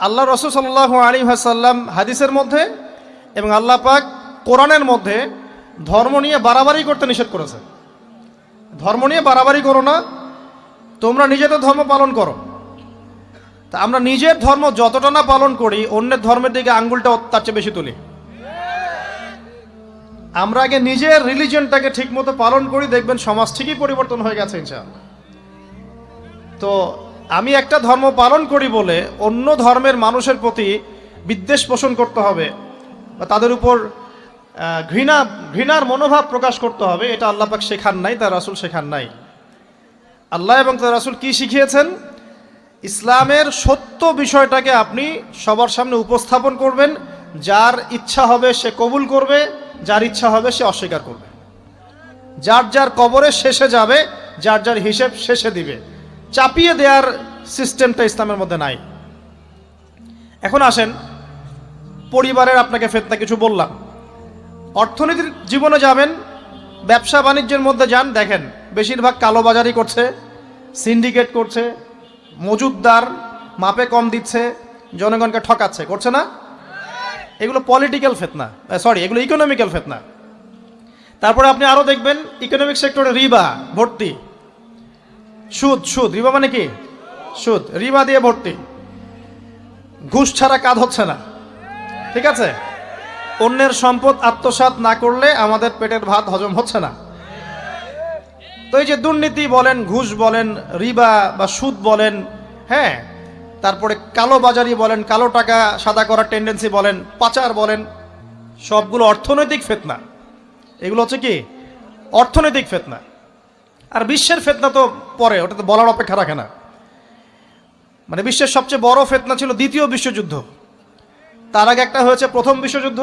আল্লাহ রাসূল সাল্লাল্লাহু আলাইহি ওয়াসাল্লাম হাদিসের মধ্যে এবং আল্লাহ পাক কোরআনের মধ্যে ধর্ম নিয়ে বাড়াবাড়ি করতে নিষেধ করেছে। ধর্ম নিয়ে বাড়াবাড়ি করো না, তোমরা নিজেদের ধর্ম পালন করো। তা আমরা নিজের ধর্ম যতটা না পালন করি, অন্যের ধর্মের দিকে আঙ্গুলটা তার চেয়ে বেশি তুলি। আমরা আগে নিজের রিলিজিয়নটাকে ঠিকমতো পালন করি, দেখবেন সমাজ ঠিকই পরিবর্তন হয়ে গেছে ইনশাআল্লাহ। তো আমি একটা ধর্ম পালন করি বলে অন্য ধর্মের মানুষের প্রতি বিদ্বেষ পোষণ করতে হবে বা তাদের উপর ঘৃণার মনোভাব প্রকাশ করতে হবে, এটা আল্লাহ পাক শেখান নাই, তার রাসূল শেখান নাই। আল্লাহ এবং তার রাসূল কি শিখিয়েছেন? ইসলামের সত্য বিষয়টাকে আপনি সবার সামনে উপস্থাপন করবেন, যার ইচ্ছা হবে সে কবুল করবে, যার ইচ্ছা হবে সে অস্বীকার করবে। যার যার কবরে শেষে যাবে, যার যার হিসেব শেষে দিবে। চাপিয়ে দেওয়ার সিস্টেমটা ইসলামের মধ্যে নাই। এখন আসেন, পরিবারের আপনাকে ফিতনা কিছু বললাম। অর্থনীতির জীবনে যাবেন, ব্যবসা বাণিজ্যের মধ্যে যান, দেখেন বেশিরভাগ কালোবাজারি করছে, সিন্ডিকেট করছে, মজুদদার মাপে কম দিচ্ছে, জনগণকে ঠকাচ্ছে, করছে না? এগুলো পলিটিক্যাল ফিতনা, এগুলো ইকোনমিক্যাল ফিতনা। তারপরে আপনি আরও দেখবেন ইকোনমিক সেক্টরে রিবা ভর্তি, সুদ রিবা মানে কি? সুদ, রিবা দিয়ে ভর্তি। ঘুষ ছাড়া কাজ হচ্ছে না, ঠিক আছে? অন্যের সম্পদ আত্মসাৎ না করলে আমাদের পেটের ভাত হজম হচ্ছে না। তো এই যে দুর্নীতি বলেন, ঘুষ বলেন, রিবা বা সুদ বলেন, হ্যাঁ, তারপরে কালো বাজারি বলেন, কালো টাকা সাদা করার টেন্ডেন্সি বলেন, পাচার বলেন, সবগুলো অর্থনৈতিক ফিতনা। এগুলো হচ্ছে কি? অর্থনৈতিক ফিতনা। আর বিশ্বের ফিতনা তো পরে, ওটা তো বলার অপেক্ষা রাখে না। মানে বিশ্বের সবচেয়ে বড় ফিতনা ছিল দ্বিতীয় বিশ্বযুদ্ধ। তার আগে একটা হয়েছে প্রথম বিশ্বযুদ্ধ,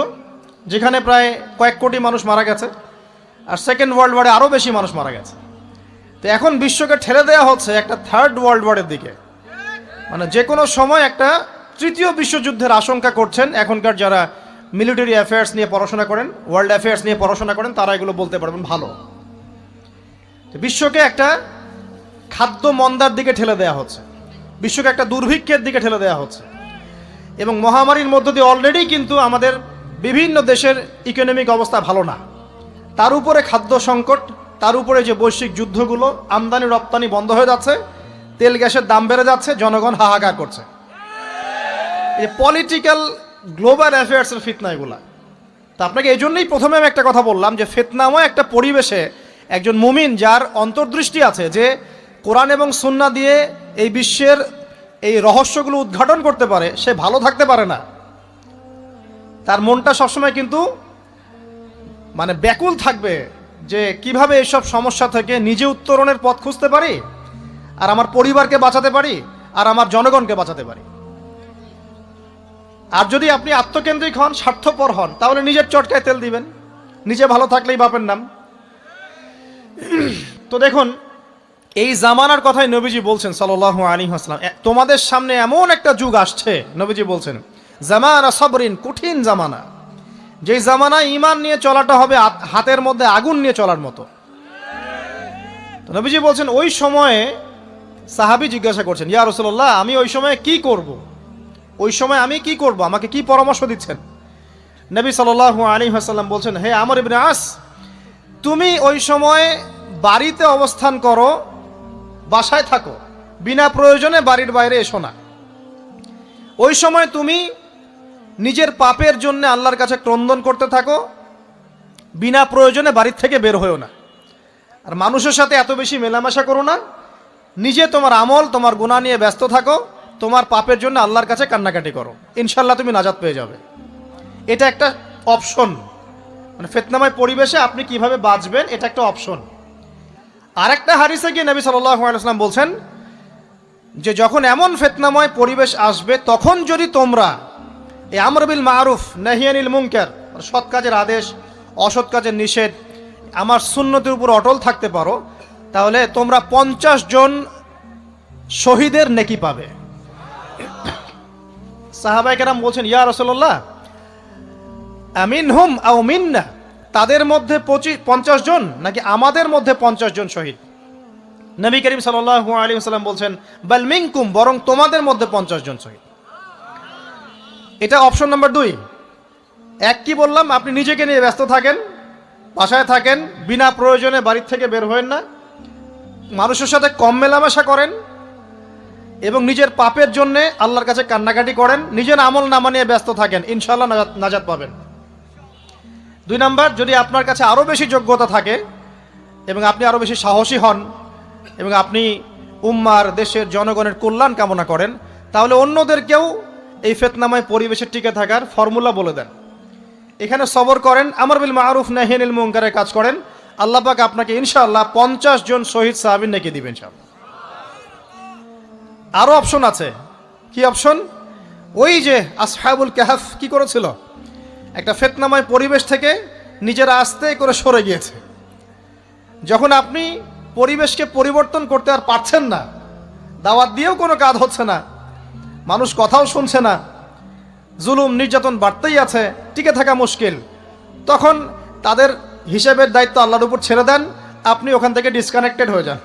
যেখানে প্রায় কয়েক কোটি মানুষ মারা গেছে, আর সেকেন্ড ওয়ার্ল্ড ওয়ারে আরও বেশি মানুষ মারা গেছে। তো এখন বিশ্বকে ঠেলে দেওয়া হচ্ছে একটা থার্ড ওয়ার্ল্ড ওয়ারের দিকে। মানে যে কোনো সময় একটা তৃতীয় বিশ্বযুদ্ধের আশঙ্কা করছেন এখনকার যারা মিলিটারি অ্যাফেয়ার্স নিয়ে পড়াশোনা করেন, ওয়ার্ল্ড অ্যাফেয়ার্স নিয়ে পড়াশোনা করেন, তারা এগুলো বলতে পারবেন ভালো। বিশ্বকে একটা খাদ্য মন্দার দিকে ঠেলে দেওয়া হচ্ছে, বিশ্বকে একটা দুর্ভিক্ষের দিকে ঠেলে দেওয়া হচ্ছে, এবং মহামারীর মধ্য দিয়ে অলরেডি কিন্তু আমাদের বিভিন্ন দেশের ইকোনমিক অবস্থা ভালো না। তার উপরে খাদ্য সংকট, তার উপরে যে বৈশ্বিক যুদ্ধগুলো, আমদানি রপ্তানি বন্ধ হয়ে যাচ্ছে, তেল গ্যাসের দাম বেড়ে যাচ্ছে, জনগণ হাহাকার করছে। এই পলিটিক্যাল গ্লোবাল অ্যাফেয়ার্সের ফিতনা এগুলা। তো আপনাকে এই জন্যই প্রথমে আমি একটা কথা বললাম যে ফিতনাময় একটা পরিবেশে একজন মুমিন যার অন্তর্দৃষ্টি আছে, যে কোরআন এবং সুন্নাহ দিয়ে এই বিশ্বের এই রহস্যগুলো উদ্ঘাটন করতে পারে, সে ভালো থাকতে পারে না। তার মনটা সবসময় কিন্তু মানে ব্যাকুল থাকবে যে কিভাবে এইসব সমস্যা থেকে নিজে উত্তরণের পথ খুঁজতে পারি, আর আমার পরিবারকে বাঁচাতে পারি, আর আমার জনগণকে বাঁচাতে পারি। আর যদি আপনি আত্মকেন্দ্রিক হন, স্বার্থপর হন, তাহলে নিজের চটকায় তেল দিবেন, নিজে ভালো থাকলেই বাপের নাম। তো দেখুন, এই জামানার কথাই নবীজি বলছেন সাল্লাল্লাহু আলাইহি ওয়াসাল্লাম, তোমাদের সামনে এমন একটা যুগ আসছে, নবীজি বলছেন জামানা সাবরিন, কঠিন জামানা, যেই জামানায় ঈমান নিয়ে চলাটা হবে হাতের মধ্যে আগুন নিয়ে চলার মতো। তো নবীজি বলছেন ওই সময়ে, সাহাবী জিজ্ঞাসা করছেন, ইয়া রাসূলুল্লাহ, আমি ওই সময়ে কি করব? ওই সময় আমি কি করব, আমাকে কি পরামর্শ দিচ্ছেন? নবী সাল্লাল্লাহু আলাইহি ওয়াসাল্লাম বলছেন, হে আমর ইবনে আস, তুমি ওই সময় বাড়িতে অবস্থান করো, বাসায় থাকো, বিনা প্রয়োজনে বাড়ির বাইরে এসো না। ওই সময় তুমি নিজের পাপের জন্য আল্লাহর কাছে ক্রন্দন করতে থাকো, বিনা প্রয়োজনে বাড়ির থেকে বের হয়েও না। আর মানুষের সাথে এত বেশি মেলামেশা করো না, নিজে তোমার আমল, তোমার গুনাহ নিয়ে ব্যস্ত থাকো, তোমার পাপের জন্য আল্লাহর কাছে কান্নাকাটি করো, ইনশাল্লাহ তুমি নাজাত পেয়ে যাবে। এটা একটা অপশন, মানে ফিতনাময় পরিবেশে আপনি কিভাবে বাঁচবেন, এটা একটা অপশন। আরেকটা হাদিসে গিয়ে নবী সাল্লাল্লাহু আলাইহি ওয়াসাল্লাম বলছেন যে যখন এমন ফিতনাময় পরিবেশ আসবে, তখন যদি তোমরা এই আমর বিল মারুফ নাহি আনিল মুনকার, সৎ কাজের আদেশ, অসৎ কাজের নিষেধ, আমার সুন্নতের উপর অটল থাকতে পারো, তাহলে তোমরা 50 জন শহীদের নেকি পাবে। সাহাবায়ে কেরাম বলছেন, ইয়া রাসূলুল্লাহ, আমিনহুম আও মিন্না, তাদের মধ্যে 50 জন নাকি আমাদের মধ্যে 50 জন শহীদ? নবী করিম সাল্লাল্লাহু আলাইহি ওয়াসাল্লাম বলছেন, বাল মিনকুম, বরং তোমাদের মধ্যে 50 জন শহীদ। এটা অপশন নাম্বার 2। এক কি বললাম, আপনি নিজেকে নিয়ে ব্যস্ত থাকেন, বাসায় থাকেন, বিনা প্রয়োজনে বাড়ির থেকে বের হবেন না, মানুষের সাথে কম মেলামেশা করেন এবং নিজের পাপের জন্যে আল্লাহর কাছে কান্নাকাটি করেন, নিজের আমল নামা নিয়ে ব্যস্ত থাকেন, ইনশাআল্লাহ নাজাত পাবেন। 2 নাম্বার, যদি আপনার কাছে আরও বেশি যোগ্যতা থাকে এবং আপনি আরও বেশি সাহসী হন এবং আপনি উম্মার, দেশের জনগণের কল্যাণ কামনা করেন, তাহলে অন্যদেরকেও এই ফিতনাময় পরিবেশে টিকে থাকার ফর্মুলা বলে দেন। এখানে সবর করেন, আমর বিল মারুফ নাহি আনিল মুনকারের কাজ করেন, আল্লাহ পাক আপনাকে ইনশাআল্লাহ 50 জন শহীদ সাহাবীর নেকি দিবেন ইনশাআল্লাহ। আরও অপশন আছে। কি অপশন? ওই যে আসহাবুল কাহফ কি করেছিল, একটা ফিতনাময় পরিবেশ থেকে নিজেরা আস্তে করে সরে গিয়েছে। যখন আপনি পরিবেশকে পরিবর্তন করতে আর পারছেন না, দাওয়াত দিয়েও কোনো কাজ হচ্ছে না, মানুষ কথাও শুনছে না, জুলুম নির্যাতন বাড়তেই আছে, টিকে থাকা মুশকিল, তখন তাদের হিসেবের দায়িত্ব আল্লাহর উপর ছেড়ে দেন, আপনি ওখান থেকে ডিসকানেক্টেড হয়ে যান।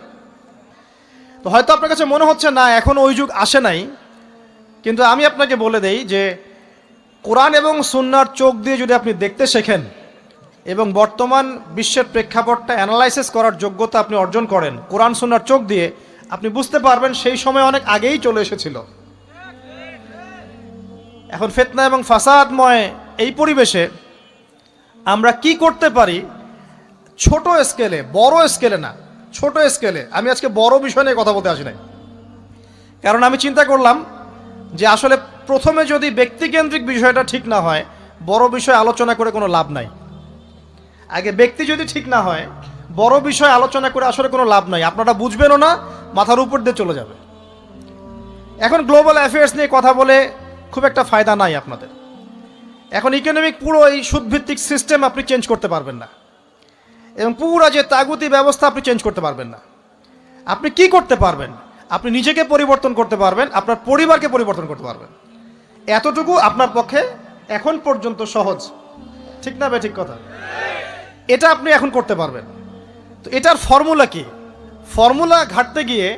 তো হয়তো আপনার কাছে মনে হচ্ছে না এখন ওই যুগ আসে নাই, কিন্তু আমি আপনাকে বলে দেই যে কোরআন এবং সুন্নাহর চোখ দিয়ে যদি আপনি দেখতে শেখেন এবং বর্তমান বিশ্বের প্রেক্ষাপটটা অ্যানালাইসিস করার যোগ্যতা আপনি অর্জন করেন কোরআন সুন্নাহর চোখ দিয়ে, আপনি বুঝতে পারবেন সেই সময় অনেক আগেই চলে এসেছিল। এখন ফিতনা এবং ফাসাদময় এই পরিবেশে আমরা কি করতে পারি, ছোট স্কেলে, বড় স্কেলে না, ছোট স্কেলে। আমি আজকে বড় বিষয় নিয়ে কথা বলতে আসি নাই, কারণ আমি চিন্তা করলাম যে আসলে প্রথমে যদি ব্যক্তিকেন্দ্রিক বিষয়টা ঠিক না হয়, বড় বিষয় আলোচনা করে কোনো লাভ নাই। আগে ব্যক্তি যদি ঠিক না হয়, বড় বিষয় আলোচনা করে আসলে কোনো লাভ নাই, আপনারা বুঝবেনও না, মাথার উপর দিয়ে চলে যাবে। এখন গ্লোবাল অ্যাফেয়ার্স নিয়ে কথা বলে খুব একটা ফায়দা নাই আপনাদের। এখন ইকোনমিক পুরো এই সুদভিত্তিক সিস্টেম আপনি চেঞ্জ করতে পারবেন না, এবং পুরো যে তাগুতি ব্যবস্থা আপনি চেঞ্জ করতে পারবেন না। আপনি কি করতে পারবেন? আপনি নিজেকে পরিবর্তন করতে পারবেন, আপনার পরিবারকে পরিবর্তন করতে পারবেন। এতটুকু আপনার পক্ষে এখন পর্যন্ত সহজ, ঠিক না ঠিক কথা? এটা আপনি এখন করতে পারবেন। তো এটার ফর্মুলা কি? ফর্মুলা ঘাটতে গিয়ে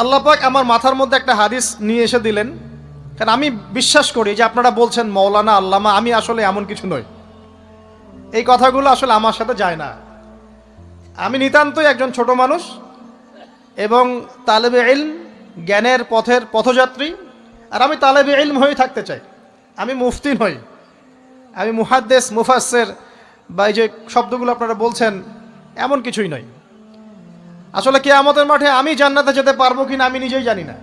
আল্লাহ পাক আমার মাথার মধ্যে একটা হাদিস নিয়ে এসে দিলেন, কারণ আমি বিশ্বাস করি যে আপনারা বলছেন মৌলানা, আল্লামা, আমি আসলে এমন কিছু নই, এই কথাগুলো আসলে আমার সাথে যায় না। আমি নিতান্তই একজন ছোট মানুষ এবং তালেবে ইলম, জ্ঞানের পথের পথযাত্রী, আর আমি তালেবে ইলম হয়ে থাকতে চাই। আমি মুফতি নই, আমি মুহাদ্দিস, মুফাসসির বা এই যে শব্দগুলো আপনারা বলছেন, এমন কিছুই নয়। আসলে কিয়ামতের মাঠে আমি জান্নাতে যেতে পারবো কিনা আমি নিজেই জানি না।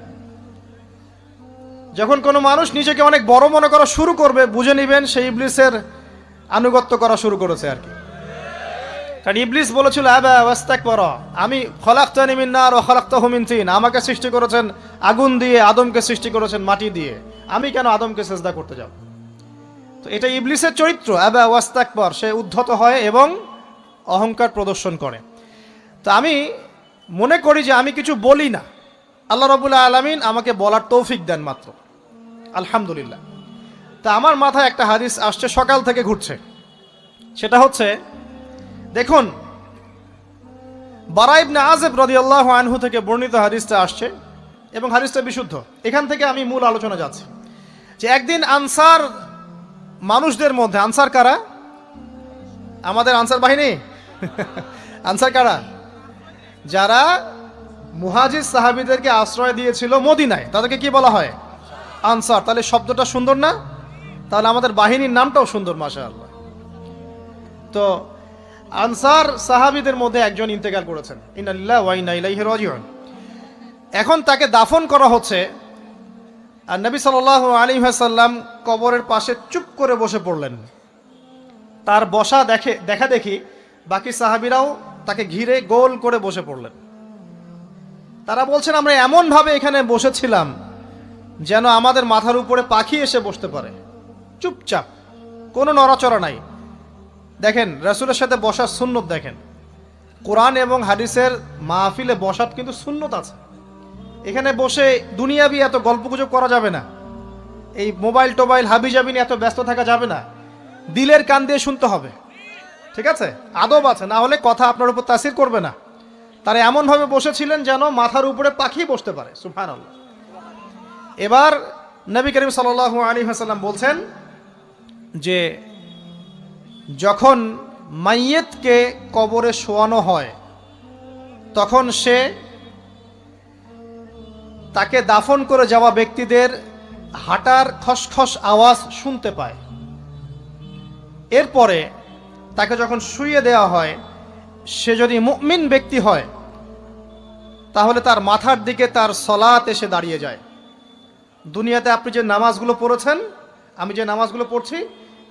যখন কোনো মানুষ নিজেকে অনেক বড় মনে করা শুরু করবে, বুঝে নেবেন সেই ইবলিসের আনুগত্য করা শুরু করেছে আর কি। কারণ ইবলিস বলেছিল আবা ওয়াস্তাকবারা, আমি খলাকতানি মিন নার ওয়া খলাকতাহু মিন তিন, আমাকে সৃষ্টি করেছেন আগুন দিয়ে, আদমকে সৃষ্টি করেছেন মাটি দিয়ে, আমি কেন আদমকে সিজদা করতে যাব? তো এটা ইবলিসের চরিত্র, আবা ওয়াস্তাকবার, সে উদ্ধত হয় এবং অহংকার প্রদর্শন করে। তো আমি মনে করি যে আমি কিছু বলি না, আল্লাহ রাব্বুল আলামিন আমাকে বলার তৌফিক দেন মাত্র, আলহামদুলিল্লাহ। তা আমার মাথায় একটা হাদিস আসছে, সকাল থেকে ঘুরছে। সেটা হচ্ছে, দেখুন, বারা ইবনে আযিব রাদিয়াল্লাহু আনহু থেকে বর্ণিত হাদিসটা আসছে এবং হাদিসটা বিশুদ্ধ। এখান থেকে আমি মূল আলোচনা যাচ্ছি যে একদিন আনসার মানুষদের মধ্যে, আনসার কারা? আমাদের আনসার বাহিনী। আনসার কারা? যারা মুহাজির সাহাবীদেরকে আশ্রয় দিয়েছিল মদিনায়, তাদেরকে কি বলা হয়? আনসার। তাহলে শব্দটা সুন্দর না? তাহলে আমাদের বাহিনীর নামটাও সুন্দর, মাশাআল্লাহ। তো আনসার সাহাবীদের মধ্যে একজন ইন্তেকাল করেছেন, ইন্না লিল্লাহি ওয়া ইন্না ইলাইহি রাজিউন। এখন তাকে দাফন করা হচ্ছে, আর নবী সাল্লাল্লাহু আলাইহি ওয়াসাল্লাম কবরের পাশে চুপ করে বসে পড়লেন। তার বসা দেখা দেখি বাকি সাহাবীরাও তাকে ঘিরে গোল করে বসে পড়লেন। তারা বলছেন, আমরা এমনভাবে এখানে বসেছিলাম যেন আমাদের মাথার উপরে পাখি এসে বসতে পারে, চুপচাপ, কোনো নড়াচড়া নাই। দেখেন রাসূলের সাথে বসার সুন্নত, দেখেন কোরআন এবং হাদিসের মাহফিলে বসার কিন্তু সুন্নত আছে। এখানে বসে দুনিয়াবি এত গল্পগুজব করা যাবে না, এই মোবাইল টোবাইল হাবিজাবি নিয়ে এত ব্যস্ত থাকা যাবে না, দিলের কান দিয়ে শুনতে হবে, ঠিক আছে? আদব আছে, না হলে কথা আপনার উপর তাসির করবে না। তারা এমনভাবে বসেছিলেন যেন মাথার উপরে পাখি বসতে পারে, সুবহানাল্লাহ। এবার নবী করিম সাল্লাল্লাহু আলাইহি ওয়াসাল্লাম বলছেন যে যখন মাইয়েতকে কবরে শোয়ানো হয় তখন সে তাকে দাফন করে যাওয়া ব্যক্তিদের হাঁটার খসখস আওয়াজ শুনতে পায়। এরপরে তাকে যখন শুইয়ে দেওয়া হয়, সে যদি মুমিন ব্যক্তি হয় তাহলে তার মাথার দিকে তার সলাত এসে দাঁড়িয়ে যায়। দুনিয়াতে আপনি যে নামাজগুলো পড়েছেন, আমি যে নামাজগুলো পড়ছি,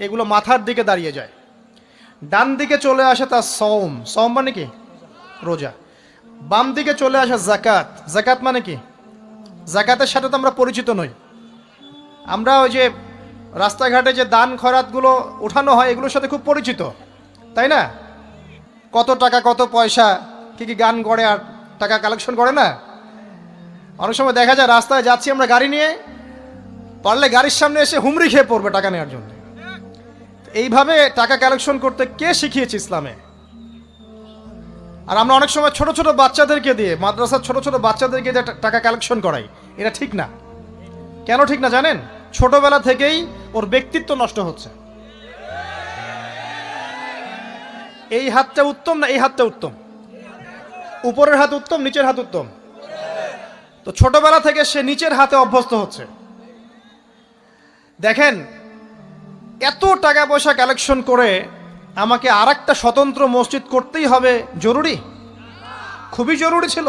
এগুলো মাথার দিকে দাঁড়িয়ে যায়। ডান দিকে চলে আসে তার সওম, সওম মানে কি? রোজা। বাম দিকে চলে আসে যাকাত, যাকাত মানে কি? যাকাতের সাথে তো আমরা পরিচিত নই। আমরা ওই যে রাস্তাঘাটে যে দান খয়রাতগুলো উঠানো হয় এগুলোর সাথে খুব পরিচিত, তাই না? কত টাকা কত পয়সা, কি কি গান করে আর টাকা কালেকশন করে না? অনেক সময় দেখা যায় রাস্তায় যাচ্ছি আমরা গাড়ি নিয়ে, পারলে গাড়ির সামনে এসে হুমড়ি খেয়ে পড়বে টাকা নেওয়ার জন্য। এইভাবে টাকা কালেকশন করতে কে শিখিয়েছে ইসলামে? আর আমরা অনেক সময় ছোট ছোট বাচ্চাদেরকে দিয়ে, মাদ্রাসার ছোট ছোট বাচ্চাদেরকে দিয়ে টাকা কালেকশন করাই। এটা ঠিক না। কেন ঠিক না জানেন? ছোটবেলা থেকেই ওর ব্যক্তিত্ব নষ্ট হচ্ছে। এই হাতটা উত্তম না এই হাতটা উত্তম? উপরের হাত উত্তম, নিচের হাত উত্তম? তো ছোটবেলা থেকে সে নিচের হাতে অভ্যস্ত হচ্ছে। দেখেন, এত টাকা পয়সা কালেকশন করে আমাকে আর একটা স্বতন্ত্র মসজিদ করতেই হবে জরুরি? খুবই জরুরি ছিল।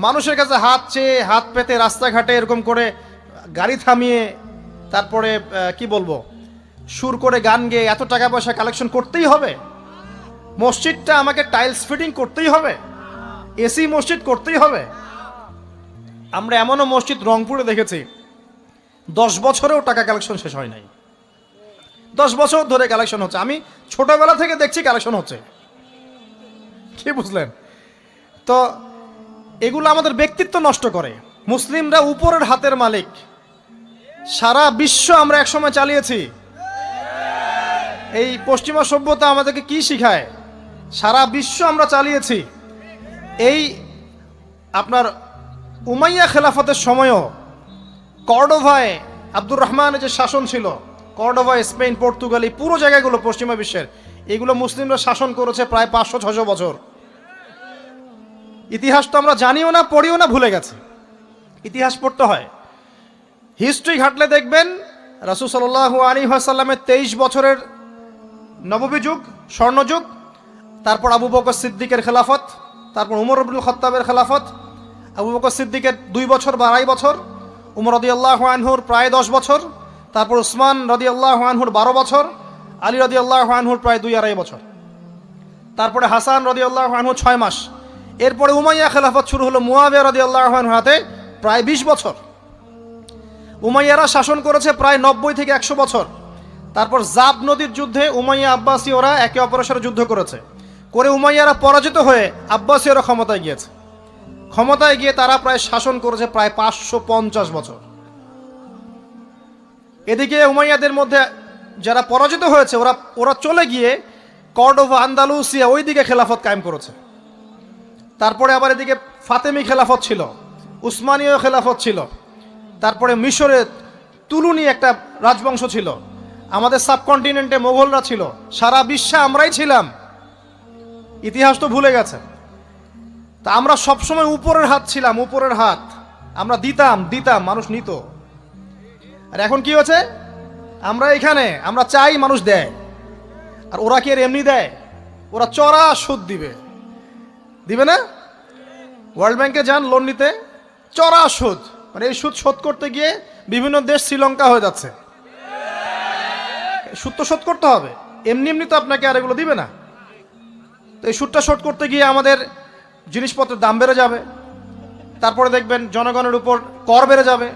মানুষের কাছে হাত চেয়ে, হাত পেতে রাস্তাঘাটে এরকম করে গাড়ি থামিয়ে, তারপরে কি বলবো, সুর করে গান গেয়ে এত টাকা পয়সা কালেকশন করতেই হবে? মসজিদটা আমাকে টাইলস ফিটিং করতেই হবে? এসি মসজিদ করতেই হবে? আমরা এমনও মসজিদ রংপুরে দেখেছি 10 বছরেও টাকা কালেকশন শেষ হয় নাই। 10 বছর ধরে কালেকশন হচ্ছে। আমি ছোটবেলা থেকে দেখছি কালেকশন হচ্ছে। কি বুঝলেন? তো এগুলো আমাদের ব্যক্তিত্ব নষ্ট করে। মুসলিমরা উপরের হাতের মালিক। সারা বিশ্ব আমরা একসময় চালিয়েছি। এই পশ্চিমা সভ্যতা আমাদেরকে কি শিখায়? সারা বিশ্ব আমরা চালিয়েছি। এই আপনার উমাইয়া খেলাফতের সময়ও কর্ডোভায় আব্দুর রহমানের যে শাসন ছিল, কর্ডোভা, স্পেন, পর্তুগাল, এই পুরো জায়গাগুলো পশ্চিমা বিশ্বের, এগুলো মুসলিমরা শাসন করেছে প্রায় 500-600 বছর। ইতিহাস তো আমরা জানিও না, পড়িও না, ভুলে গেছে। ইতিহাস পড়তে হয়। হিস্ট্রি ঘাটলে দেখবেন রাসূল সাল্লাল্লাহু আলাইহি ওয়াসাল্লামের 23 বছরের নববী যুগ, স্বর্ণযুগ, তারপর আবু বকর সিদ্দিকের খেলাফত, তারপর উমর ইবনুল খাত্তাবের খেলাফত। আবু বকর সিদ্দিকের 2 বছর বা 2.5 বছর, উমর রাদিয়াল্লাহু আনহুর প্রায় 10 বছর, তারপর উসমান রাদিয়াল্লাহু আনহুর 12 বছর, আলী রাদিয়াল্লাহু আনহুর প্রায় 2-2.5 বছর, তারপরে হাসান রাদিয়াল্লাহু আনহু 6 মাস। এরপরে উমাইয়া খেলাফত শুরু হলো মুয়াবিয়া রাদিয়াল্লাহু আনহুর হাতে, প্রায় 20 বছর। উমাইয়ারা শাসন করেছে প্রায় 90 থেকে 100 বছর। তারপর জাব নদীর যুদ্ধে উমাইয়া আব্বাসী ওরা একে অপরের সাথে যুদ্ধ করেছে, করে উমাইয়ারা পরাজিত হয়ে আব্বাসীয়রা ক্ষমতায় গিয়েছে। ক্ষমতায় গিয়ে তারা প্রায় শাসন করেছে প্রায় 550 বছর। এদিকে উমাইয়াদের মধ্যে যারা পরাজিত হয়েছে ওরা চলে গিয়ে কর্ডোভা, আন্দালুসিয়া, ওই দিকে খেলাফত কায়েম করেছে। তারপরে আবার এদিকে ফাতেমি খেলাফত ছিল, উসমানীয় খেলাফত ছিল, তারপরে মিশরে তুলুনি একটা রাজবংশ ছিল, আমাদের সাবকন্টিনেন্টে মোগলরা ছিল, সারা বিশ্বে আমরাই ছিলাম। ইতিহাস তো ভুলে গেছে। তা আমরা সবসময় উপরের হাত ছিলাম, উপরের হাত। আমরা দিতাম, মানুষ নিত। আর এখন কি হচ্ছে? আমরা এখানে আমরা চাই, মানুষ দেয়। আর ওরা কি আর এমনি দেয়? ওরা চড়া সুদ দিবে না? ওয়ার্ল্ড ব্যাংকে যান লোন নিতে, চড়া সুদ। মানে এই সুদ শোধ করতে গিয়ে বিভিন্ন দেশ শ্রীলঙ্কা হয়ে যাচ্ছে। সুদ তো শোধ করতে হবে, এমনি তো আপনাকে আর এগুলো দিবে না। তো এই সুদটা শোধ করতে গিয়ে আমাদের জিনিসপত্রের দাম বেড়ে যাবে, তারপরে দেখবেন জনগণের উপর কর বেড়ে যাবে,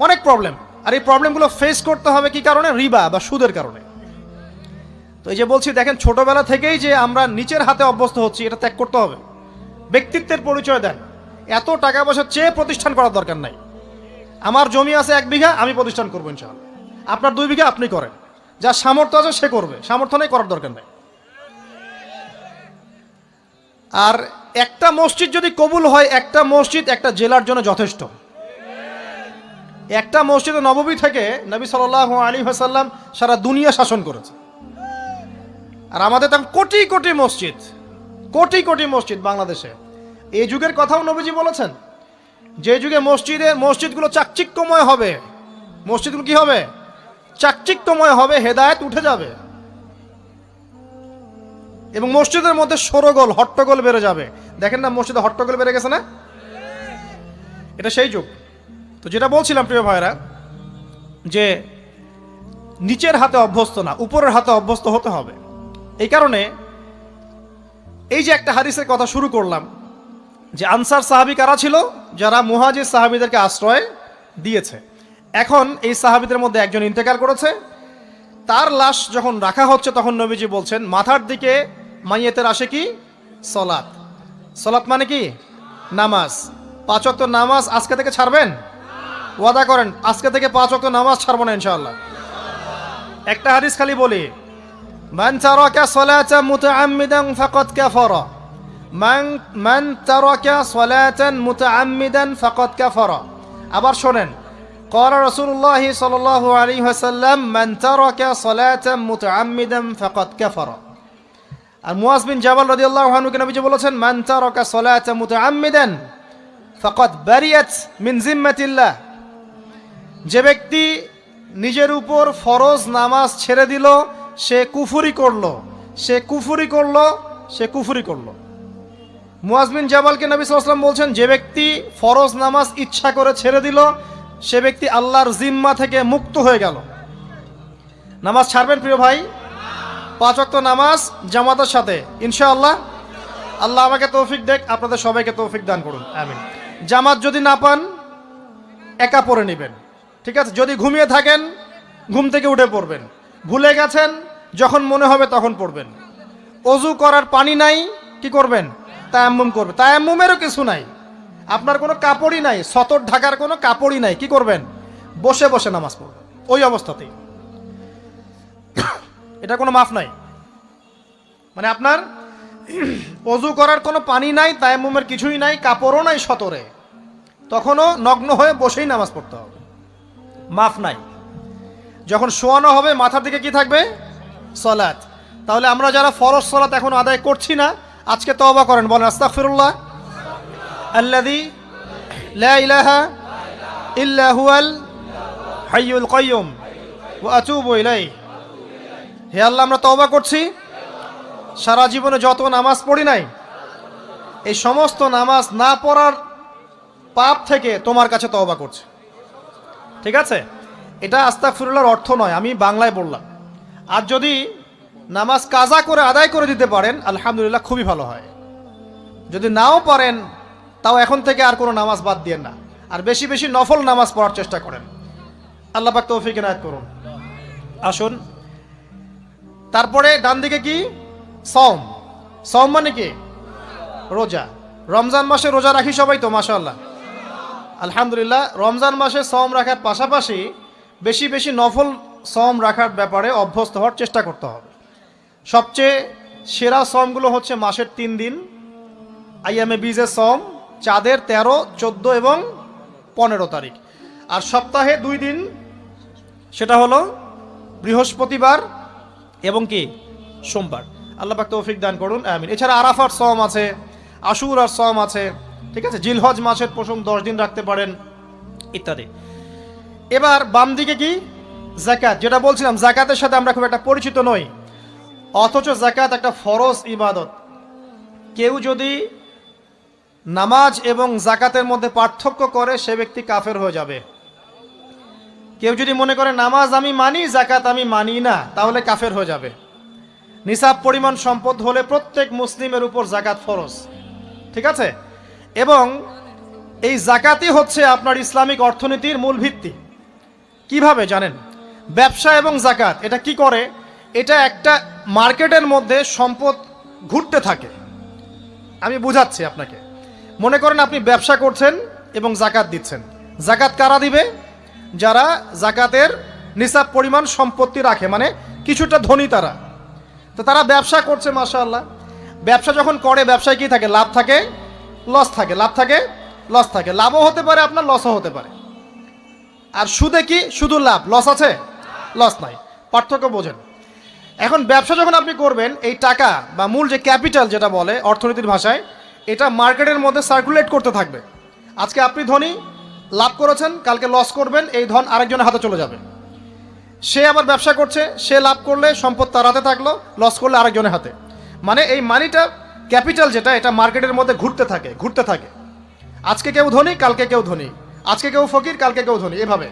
অনেক প্রবলেম। আর এই প্রবলেমগুলো ফেস করতে হবে কি কারণে? রিবা বা সুদের কারণে। তো এই যে বলছি, দেখেন ছোটবেলা থেকেই যে আমরা নিচের হাতে অভ্যস্ত হচ্ছি, এটা ত্যাগ করতে হবে। ব্যক্তিত্বের পরিচয় দেন। এত টাকা পয়সা চেয়ে প্রতিষ্ঠান করার দরকার নাই। আমার জমি আছে 1 বিঘা, আমি প্রতিষ্ঠান করবো ইনশাআল্লাহ। আপনার 2 বিঘা আপনি করেন, যার সামর্থ্য আছে সে করবে, সামর্থ্য নেই করার দরকার নাই। আর একটা মসজিদ যদি কবুল হয়, একটা মসজিদ একটা জেলার জন্য যথেষ্ট। একটা মসজিদে নববী থেকে নবী সাল্লাল্লাহু আলাইহি ওয়াসাল্লাম সারা দুনিয়া শাসন করেছে। আর আমাদের তো কোটি কোটি মসজিদ, কোটি কোটি মসজিদ বাংলাদেশে। এই যুগের কথাও নবীজি বলেছেন, যে যুগে মসজিদগুলো চাকচিক্যময় হবে, মসজিদগুলো কি হবে? চাকচিক্যময় হবে, হেদায়েত উঠে যাবে এবং মসজিদের মধ্যে শোরগোল হট্টগোল বেড়ে যাবে। দেখেন না মসজিদে হট্টগোল বেড়ে গেছে না? এটা সেই যুগ। তো যেটা বলছিলাম প্রিয় ভাইরা, যে নিচের হাতে অভ্যস্ত না, উপরের হাতে অভ্যস্ত হতে হবে। এই কারণে এই যে একটা হাদিসের কথা শুরু করলাম, যে আনসার সাহাবী কারা ছিল? যারা মুহাজির সাহাবীদেরকে আশ্রয় দিয়েছে। এখন এই সাহাবীদের মধ্যে একজন ইন্তেকাল করেছে, তার লাশ যখন রাখা হচ্ছে তখন নবীজি বলছেন মাথার দিকে মাইয়েতের আসে কি? সলাত। সলাত মানে কি? নামাজ। 5 ওয়াক্ত নামাজ আজকে থেকে ছাড়বেন? ওয়াদা করেন আজকে থেকে 5 ওয়াক্ত নামাজ ছাড়বো না ইনশাআল্লাহ। একটা হাদিস খালি বলি, মান তারাকা সালাতান মুতাআম্মিদান ফাকাদ কাফারা, মান তারাকা সালাতান মুতাআম্মিদান ফাকাদ কাফারা। আবার শোনেন, قال رسول الله صلى الله عليه وسلم من ترك صلاة متعمدا فقد كفر। আর মুয়াজ বিন জাবাল রাদিয়াল্লাহু আনহু কে নবীজি বলেছেন মান তারাকা সালাতা মুতাআম্মিদান ফাকাদ বারিয়াত মিন জিম্মাতিল্লাহ। যে ব্যক্তি নিজের উপর ফরজ নামাজ ছেড়ে দিল সে কুফরি করলো, সে কুফরি করলো, সে কুফরি করলো। মুয়াজ বিন জাবালকে নবী সাল্লাল্লাহু আলাইহি ওয়াসাল্লাম বলছেন যে ব্যক্তি ফরজ নামাজ ইচ্ছা করে ছেড়ে দিল সে ব্যক্তি আল্লাহর জিম্মা থেকে মুক্ত হয়ে গেল। নামাজ ছাড়বেন প্রিয় ভাই? 5 ওয়াক্ত নামাজ জামাতের সাথে ইনশাআল্লাহ। আল্লাহ আমাকে তৌফিক দেখ, আপনাদের সবাইকে তৌফিক দান করুন, আমিন। জামাত যদি না পান একা পড়ে নেবেন, ঠিক আছে? যদি ঘুমিয়ে থাকেন ঘুম থেকে উঠে পড়বেন, ভুলে গেছেন যখন মনে হবে তখন পড়বেন। অজু করার পানি নাই, কি করবেন? তায়াম্মুম করবেন। তায়াম্মুমেরও কিছু নাই, আপনার কোনো কাপড়ই নাই, সতর ঢাকার কোনো কাপড়ই নাই, কি করবেন? বসে বসে নামাজ পড়বেন ওই অবস্থাতেই। এটা কোনো মাফ নাই, মানে আপনার অজু করার কোনো পানি নাই, তায়াম্মুমের কিছুই নাই, কাপড়ও নাই সতরে, তখনও নগ্ন হয়ে বসেই নামাজ পড়তে হবে, মাফ নাই। যখন শোয়ানো হবে মাথার দিকে কি থাকবে? সলাত। তাহলে আমরা যারা ফরজ সলাত এখন আদায় করছি না আজকে তওবা করেন, বলেন আস্তাগফিরুল্লাহ আল্লাযী লা ইলাহা ইল্লা হুয়াল হাইয়ুল কাইয়্যুম ওয়া আতুবু ইলাইহি। হে আল্লাহ আমরা তওবা করছি, সারা জীবনে যত নামাজ পড়ি নাই এই সমস্ত নামাজ না পড়ার পাপ থেকে তোমার কাছে তওবা করছি। ঠিক আছে? এটা আস্তাগফিরুল্লাহর অর্থ নয়, আমি বাংলায় বললাম। আর যদি নামাজ কাজা করে আদায় করে দিতে পারেন আলহামদুলিল্লাহ, খুবই ভালো হয়। যদি নাও পারেন তাও এখন থেকে আর কোনো নামাজ বাদ দিয়েন না, আর বেশি বেশি নফল নামাজ পড়ার চেষ্টা করেন। আল্লাহ পাক তৌফিক এনায়েত করুন। আসুন, তারপরে ডান দিকে কি? সওম। সওম মানে কি? রোজা। রমজান মাসে রোজা রাখি সবাই তো মাশাআল্লাহ, আলহামদুলিল্লাহ। রমজান মাসে সওম রাখার পাশাপাশি বেশি বেশি নফল সওম রাখার ব্যাপারে অভ্যস্ত হওয়ার চেষ্টা করতে হবে। সবচেয়ে সেরা সওমগুলো হচ্ছে মাসের 3 দিন, আইয়ামে বীজের সওম, চাঁদের 13, 14 এবং 15 তারিখ। আর সপ্তাহে 2 দিন, সেটা হলো বৃহস্পতিবার এবং কি? সোমবার। আল্লাহ পাক তৌফিক দান করুন, আমিন। এছাড়া আরাফার সওম আছে, আশুরার সওম আছে, ঠিক আছে? জিলহজ মাসের প্রথম 10 দিন রাখতে পারেন, ইত্যাদি। এবার বাম দিকে কি? যাকাত। যেটা বলছিলাম যাকাতের সাথে আমরা খুব একটা পরিচিত নই, অথচ যাকাত একটা ফরজ ইবাদত। কেউ যদি নামাজ এবং যাকাতের মধ্যে পার্থক্য করে সে ব্যক্তি কাফের হয়ে যাবে। কেউ যদি মনে করে নামাজ আমি মানি যাকাত আমি মানি না, তাহলে কাফের হয়ে যাবে। নিসাব পরিমাণ সম্পদ হলে প্রত্যেক মুসলিমের উপর যাকাত ফরজ, ঠিক আছে? এবং এই যাকাতই হচ্ছে আপনার ইসলামিক অর্থনীতির মূল ভিত্তি। কিভাবে জানেন? ব্যবসা এবং যাকাত এটা কি করে? এটা একটা মার্কেটের মধ্যে সম্পদ ঘুরতে থাকে। আমি বুঝাচ্ছি আপনাকে। মনে করেন আপনি ব্যবসা করছেন এবং যাকাত দিচ্ছেন। যাকাত কারা দিবে? যারা যাকাতের নিসাব পরিমাণ সম্পত্তি রাখে, মানে কিছুটা ধনী তারা। তো তারা ব্যবসা করছে মাশাআল্লাহ। ব্যবসা যখন করে ব্যবসায় কি থাকে? লাভ থাকে, লস থাকে, লাভ থাকে, লস থাকে। লাভও হতে পারে আপনার, লসও হতে পারে। আর সুদে কি শুধু লাভ, লস আছে? লস নাই। পার্থক্য বোঝেন। এখন ব্যবসা যখন আপনি করবেন, এই টাকা বা মূল যে ক্যাপিটাল যেটা বলে অর্থনীতির ভাষায়, এটা মার্কেটের মধ্যে সার্কুলেট করতে থাকবে। আজকে আপনি ধনী, লাভ করেছেন, কালকে লস করবেন, এই ধন আরেকজনের হাতে চলে যাবে। সে আবার ব্যবসা করছে, সে লাভ করলে সম্পদ তার হাতে থাকলো, লস করলে আরেকজনের হাতে। মানে এই মানিটা, ক্যাপিটাল যেটা, এটা মার্কেটের মধ্যে ঘুরতে থাকে। আজকে কেউ ধনী, কালকে কেউ ধনী, আজকে কেউ ফকির, কালকে কেউ ধনী, এভাবে।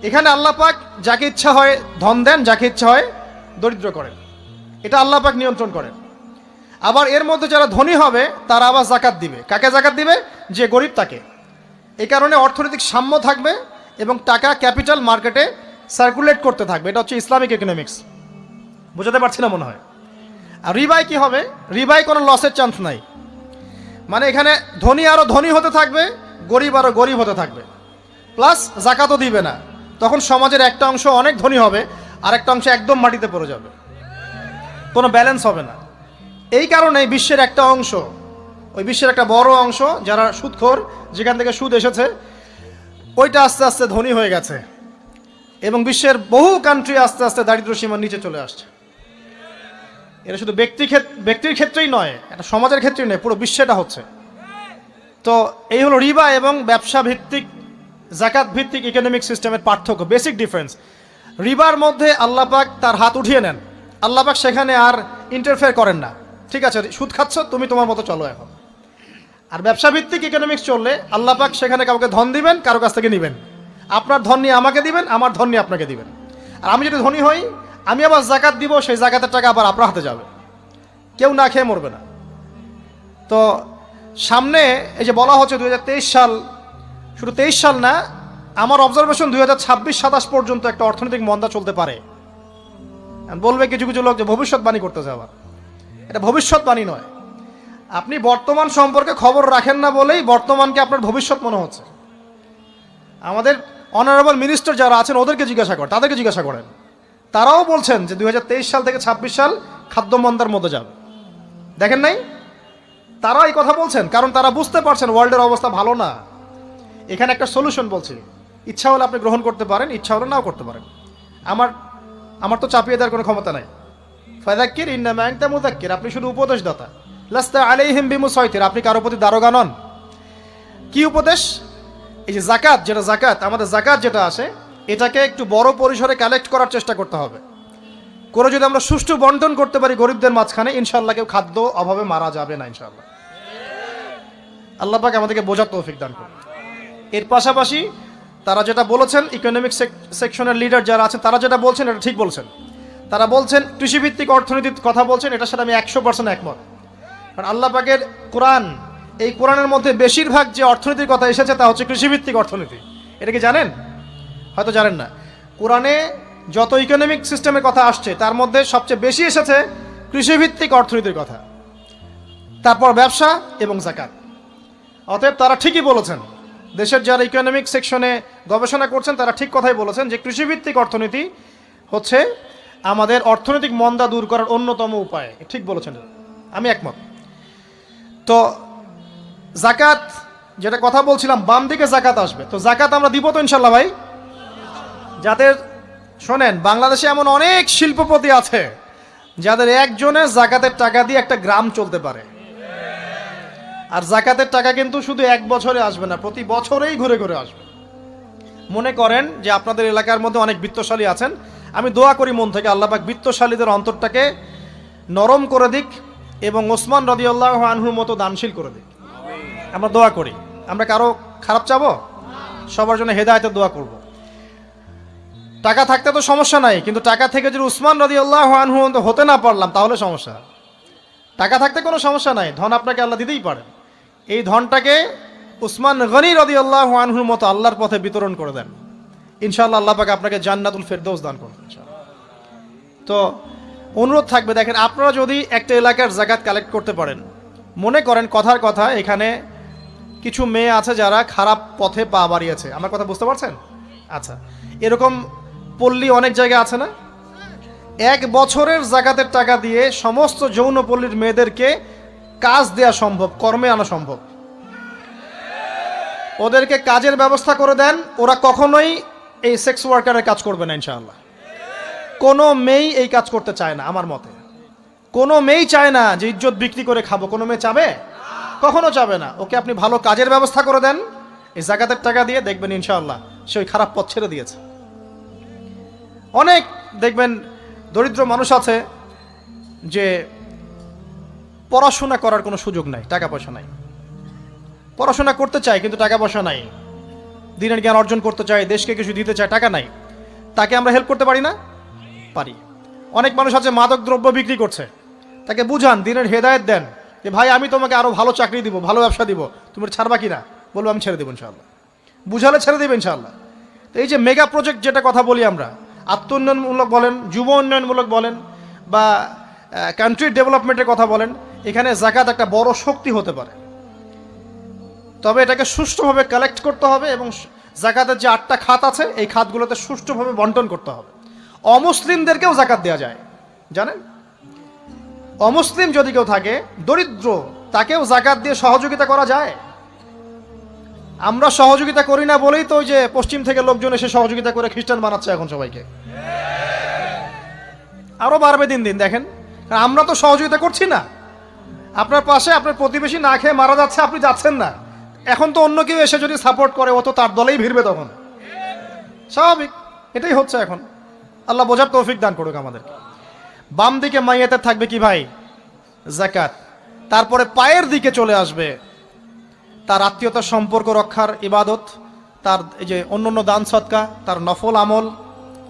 এখানে আল্লাহ পাক যাকে ইচ্ছা হয় ধন দেন, যাকে ইচ্ছা হয় দরিদ্র করেন। এটা আল্লাহ পাক নিয়ন্ত্রণ করেন। আবার এর মধ্যে যারা ধনী হবে তারা আবার জাকাত দিবে। কাকে জাকাত দিবে? যে গরিব তাকে। এই কারণে অর্থনৈতিক সাম্য থাকবে এবং টাকা, ক্যাপিটাল মার্কেটে সার্কুলেট করতে থাকবে। এটা হচ্ছে ইসলামিক ইকোনমিক্স। বুঝাতে পারছি না মনে হয়। আর রিবায় কি হবে? রিবায় কোনো লসের চান্স নাই। মানে এখানে ধনী আরও ধনী হতে থাকবে, গরিব আরও গরিব হতে থাকবে, প্লাস জাকাতও দিবে না। তখন সমাজের একটা অংশ অনেক ধনী হবে, আর একটা অংশ একদম মাটিতে পড়ে যাবে, কোনো ব্যালেন্স হবে না। এই কারণে বিশ্বের একটা অংশ, ওই বিশ্বের একটা বড় অংশ যারা সুদখোর, যেখান থেকে সুদ এসেছে, ওইটা আস্তে আস্তে ধনী হয়ে গেছে এবং বিশ্বের বহু কান্ট্রি আস্তে আস্তে দারিদ্র্য সীমার নিচে চলে আসছে। এটা শুধু ব্যক্তির ক্ষেত্রেই নয়, এটা সমাজের ক্ষেত্রেই নয়, পুরো বিশ্বেটা হচ্ছে। তো এই হলো রিবা এবং ব্যবসা ভিত্তিক, জাকাত ভিত্তিক ইকোনমিক সিস্টেমের পার্থক্য, বেসিক ডিফারেন্স। রিবার মধ্যে আল্লাহ পাক তার হাত উঠিয়ে নেন, আল্লাহ পাক সেখানে আর ইন্টারফেয়ার করেন না। ঠিক আছে, সুদ খাচ্ছ, তুমি তোমার মতো চলো এখন। আর ব্যবসা ভিত্তিক ইকোনমিক্স চললে আল্লাহ পাক সেখানে কাউকে ধন দিবেন, কারো কাছ থেকে নেবেন। আপনার ধন নিয়ে আমাকে দিবেন, আমার ধন নিয়ে আপনাকে দিবেন। আর আমি যদি ধনী হই, আমি আবার জাকাত দিব, সেই জাকাতের টাকা আবার আপনার হাতে যাবে, কেউ না খেয়ে মরবে না। তো সামনে এই যে বলা হচ্ছে 2023 সাল, শুধু 23 সাল না, আমার অবজারভেশন 2026-27 পর্যন্ত একটা অর্থনৈতিক মন্দা চলতে পারে। বলবে কিছু কিছু লোক যে ভবিষ্যৎবাণী করতেছে, আবার এটা ভবিষ্যৎবাণী নয়। আপনি বর্তমান সম্পর্কে খবর রাখেন না বলেই বর্তমানকে আপনার ভবিষ্যৎ মনে হচ্ছে। আমাদের অনারেবল মিনিস্টার যারা আছেন ওদেরকে জিজ্ঞাসা করেন, তাদেরকে জিজ্ঞাসা করেন, তারাও বলছেন যে 2023 সাল থেকে 26 সাল খাদ্য মন্দার মধ্যে যাবে। দেখেন নাই? তারা এই কথা বলছেন কারণ তারা বুঝতে পারছেন ওয়ার্ল্ডের অবস্থা ভালো না। এখানে একটা সলিউশন বলছি, ইচ্ছা হলে আপনি গ্রহণ করতে পারেন, ইচ্ছা হলে নাও করতে পারেন। আমার তো চাপিয়ে দেওয়ার কোনো ক্ষমতা নাই। ফাযাক্কির ইন্নামা আনতা মুযাক্কির, আপনি শুধু উপদেশদাতা। লাস্তা আলাইহিম বিমুসাইতির, আপনি কারো প্রতি দারোগা নন। কি উপদেশ? এই যে জাকাত, যেটা জাকাত, আমাদের জাকাত যেটা আছে, এটাকে একটু বড় পরিসরে কালেক্ট করার চেষ্টা করতে হবে। করে যদি আমরা সুষ্ঠু বন্টন করতে পারি গরিবদের মাঝখানে, ইনশাআল্লাহ কেউ খাদ্য অভাবে মারা যাবে না ইনশাআল্লাহ। আল্লাহ পাক আমাদেরকে বোঝার তৌফিক দান করুন। এর পাশাপাশি তারা যেটা বলেছেন, ইকোনমিক সেকশনের লিডার যারা আছেন তারা যেটা বলছেন এটা ঠিক বলছেন। তারা বলছেন কৃষিভিত্তিক অর্থনীতির কথা বলছেন, এটার সাথে আমি 100% একমত। কারণ আল্লাহ পাকের কোরআন, এই কোরআনের মধ্যে বেশিরভাগ যে অর্থনীতির কথা এসেছে তা হচ্ছে কৃষিভিত্তিক অর্থনীতি। এটা কি জানেন? হয়তো জানেন না। কোরআনে যত ইকোনমিক সিস্টেমের কথা আসছে তার মধ্যে সবচেয়ে বেশি এসেছে কৃষিভিত্তিক অর্থনীতির কথা, তারপর ব্যবসা এবং জাকাত। অতএব তারা ঠিকই বলেছেন, দেশের যারা ইকোনমিক সেকশনে গবেষণা করছেন তারা ঠিক কথাই বলেছেন যে কৃষিভিত্তিক অর্থনীতি হচ্ছে আমাদের অর্থনৈতিক মন্দা দূর করার অন্যতম উপায়। ঠিক বলেছেন, আমি একমত। তো জাকাত যেটা কথা বলছিলাম, বাম দিকে জাকাত আসবে, তো জাকাত আমরা দিব তো ইনশাল্লাহ ভাই। যাদের, শোনেন, বাংলাদেশে এমন অনেক শিল্পপতি আছে যাদের একজনের জাকাতের টাকা দিয়ে একটা গ্রাম চলতে পারে। আর জাকাতের টাকা কিন্তু শুধু এক বছরে আসবে না, প্রতি বছরেই ঘুরে ঘুরে আসবে। মনে করেন যে আপনাদের এলাকার মধ্যে অনেক বিত্তশালী আছেন, আমি দোয়া করি মন থেকে আল্লাহ পাক বিত্তশালীদের অন্তরটাকে নরম করে দিক এবং ওসমান রাদিয়াল্লাহু আনহুর মতো দানশীল করে দিক। আমরা দোয়া করি, আমরা কারো খারাপ চাবো, সবার জন্য হেদায়েতের দোয়া করব। টাকা থাকতে তো সমস্যা নাই, কিন্তু টাকা থেকে যদি উসমান রাদিয়াল্লাহু আনহু হতে না পারলাম তাহলে সমস্যা। টাকা থাকতে কোনো সমস্যা নাই, ধন আপনাকে আল্লাহ দিতেই পারেন। এই ধনটাকে উসমান গনি রাদিয়াল্লাহু আনহুর মতো আল্লাহর পথে বিতরণ করে দেন, ইনশাআল্লাহ আল্লাহ পাক আপনাকে জান্নাতুল ফেরদৌস দান করবেন ইনশাআল্লাহ। তো অনুরোধ থাকবে, দেখেন আপনারা যদি একটা এলাকার জাকাত কালেক্ট করতে পারেন, মনে করেন কথার কথা এখানে কিছু মেয়ে আছে যারা খারাপ পথে পা বাড়িয়েছে, আমার কথা বুঝতে পারছেন? আচ্ছা, এরকম পল্লী অনেক জায়গায় আছে না? এক বছরের জাকাতের টাকা দিয়ে সমস্ত যৌনপল্লীর মেয়েদেরকে কাজ দেওয়া সম্ভব, কর্মে আনা সম্ভব। ওদেরকে কাজের ব্যবস্থা করে দেন, ওরা কখনোই এই সেক্স ওয়ার্কারের কাজ করবে না ইনশাআল্লাহ। কোনো মেয়েই এই কাজ করতে চায় না আমার মতে। কোনো মেয়েই চায় না যে ইজ্জত বিক্রি করে খাবো, কোনো মেয়ে চাবে? কখনো চাবে না। ওকে আপনি ভালো কাজের ব্যবস্থা করে দেন, এই জাকাতের টাকা দিয়ে, দেখবেন ইনশাআল্লাহ সে ওই খারাপ পথ ছেড়ে দিয়েছে। অনেক দেখবেন দরিদ্র মানুষ আছে যে পড়াশোনা করার কোনো সুযোগ নাই, টাকা পয়সা নাই, পড়াশোনা করতে চায় কিন্তু টাকা পয়সা নাই, দিনের জ্ঞান অর্জন করতে চায়, দেশকে কিছু দিতে চায়, টাকা নাই। তাকে আমরা হেল্প করতে পারি না? পারি। অনেক মানুষ আছে মাদক দ্রব্য বিক্রি করছে, তাকে বুঝান, দিনের হেদায়েত দেন যে ভাই আমি তোমাকে আরো ভালো চাকরি দিব, ভালো ব্যবসা দিব, তুমি ছাড়বা কিনা? বলবো আমি ছেড়ে দেবো ইনশাআল্লাহ। বুঝালে ছেড়ে দেবে ইনশাআল্লাহ। তো এই যে মেগা প্রজেক্ট যেটা কথা বলি আমরা, আত্ম উন্নয়নমূলক বলেন, যুব উন্নয়নমূলক বলেন, বা কান্ট্রি ডেভেলপমেন্টের কথা বলেন, এখানে জাকাত একটা বড় শক্তি হতে পারে। তবে এটাকে সুষ্ঠুভাবে কালেক্ট করতে হবে এবং জাকাতের যে 8টা খাত আছে এই খাতগুলোতে সুষ্ঠুভাবে বন্টন করতে হবে। অমুসলিমদেরকেও জাকাত দেওয়া যায়, জানেন? অমুসলিম যদি কেউ থাকে, দরিদ্র, তাকেও জাকাত দিয়ে সহযোগিতা করা যায়। আমরা সহযোগিতা করি না বলেই তো ওই যে পশ্চিম থেকে লোকজন এসে সহযোগিতা করে খ্রিস্টান বানাচ্ছে এখন সবাইকে। আরো বাড়বে দিন দিন, দেখেন। আমরা তো সহযোগিতা করছি না। আপনার পাশে আপনার প্রতিবেশী না খেয়ে মারা যাচ্ছে, আপনি যাচ্ছেন না। এখন তো অন্য কেউ এসে যদি সাপোর্ট করে, ও তো তার দলেই ভিড়বে তখন, স্বাভাবিক। এটাই হচ্ছে এখন। আল্লাহ বোঝার তৌফিক দান করুক আমাদেরকে। বাম দিকে মাইয়াতের থাকবে কি ভাই? যাকাত। তারপরে পায়ের দিকে চলে আসবে তার আত্মীয়তার সম্পর্ক রক্ষার ইবাদত, তার এই যে অন্যান্য দান সদকা, তার নফল আমল,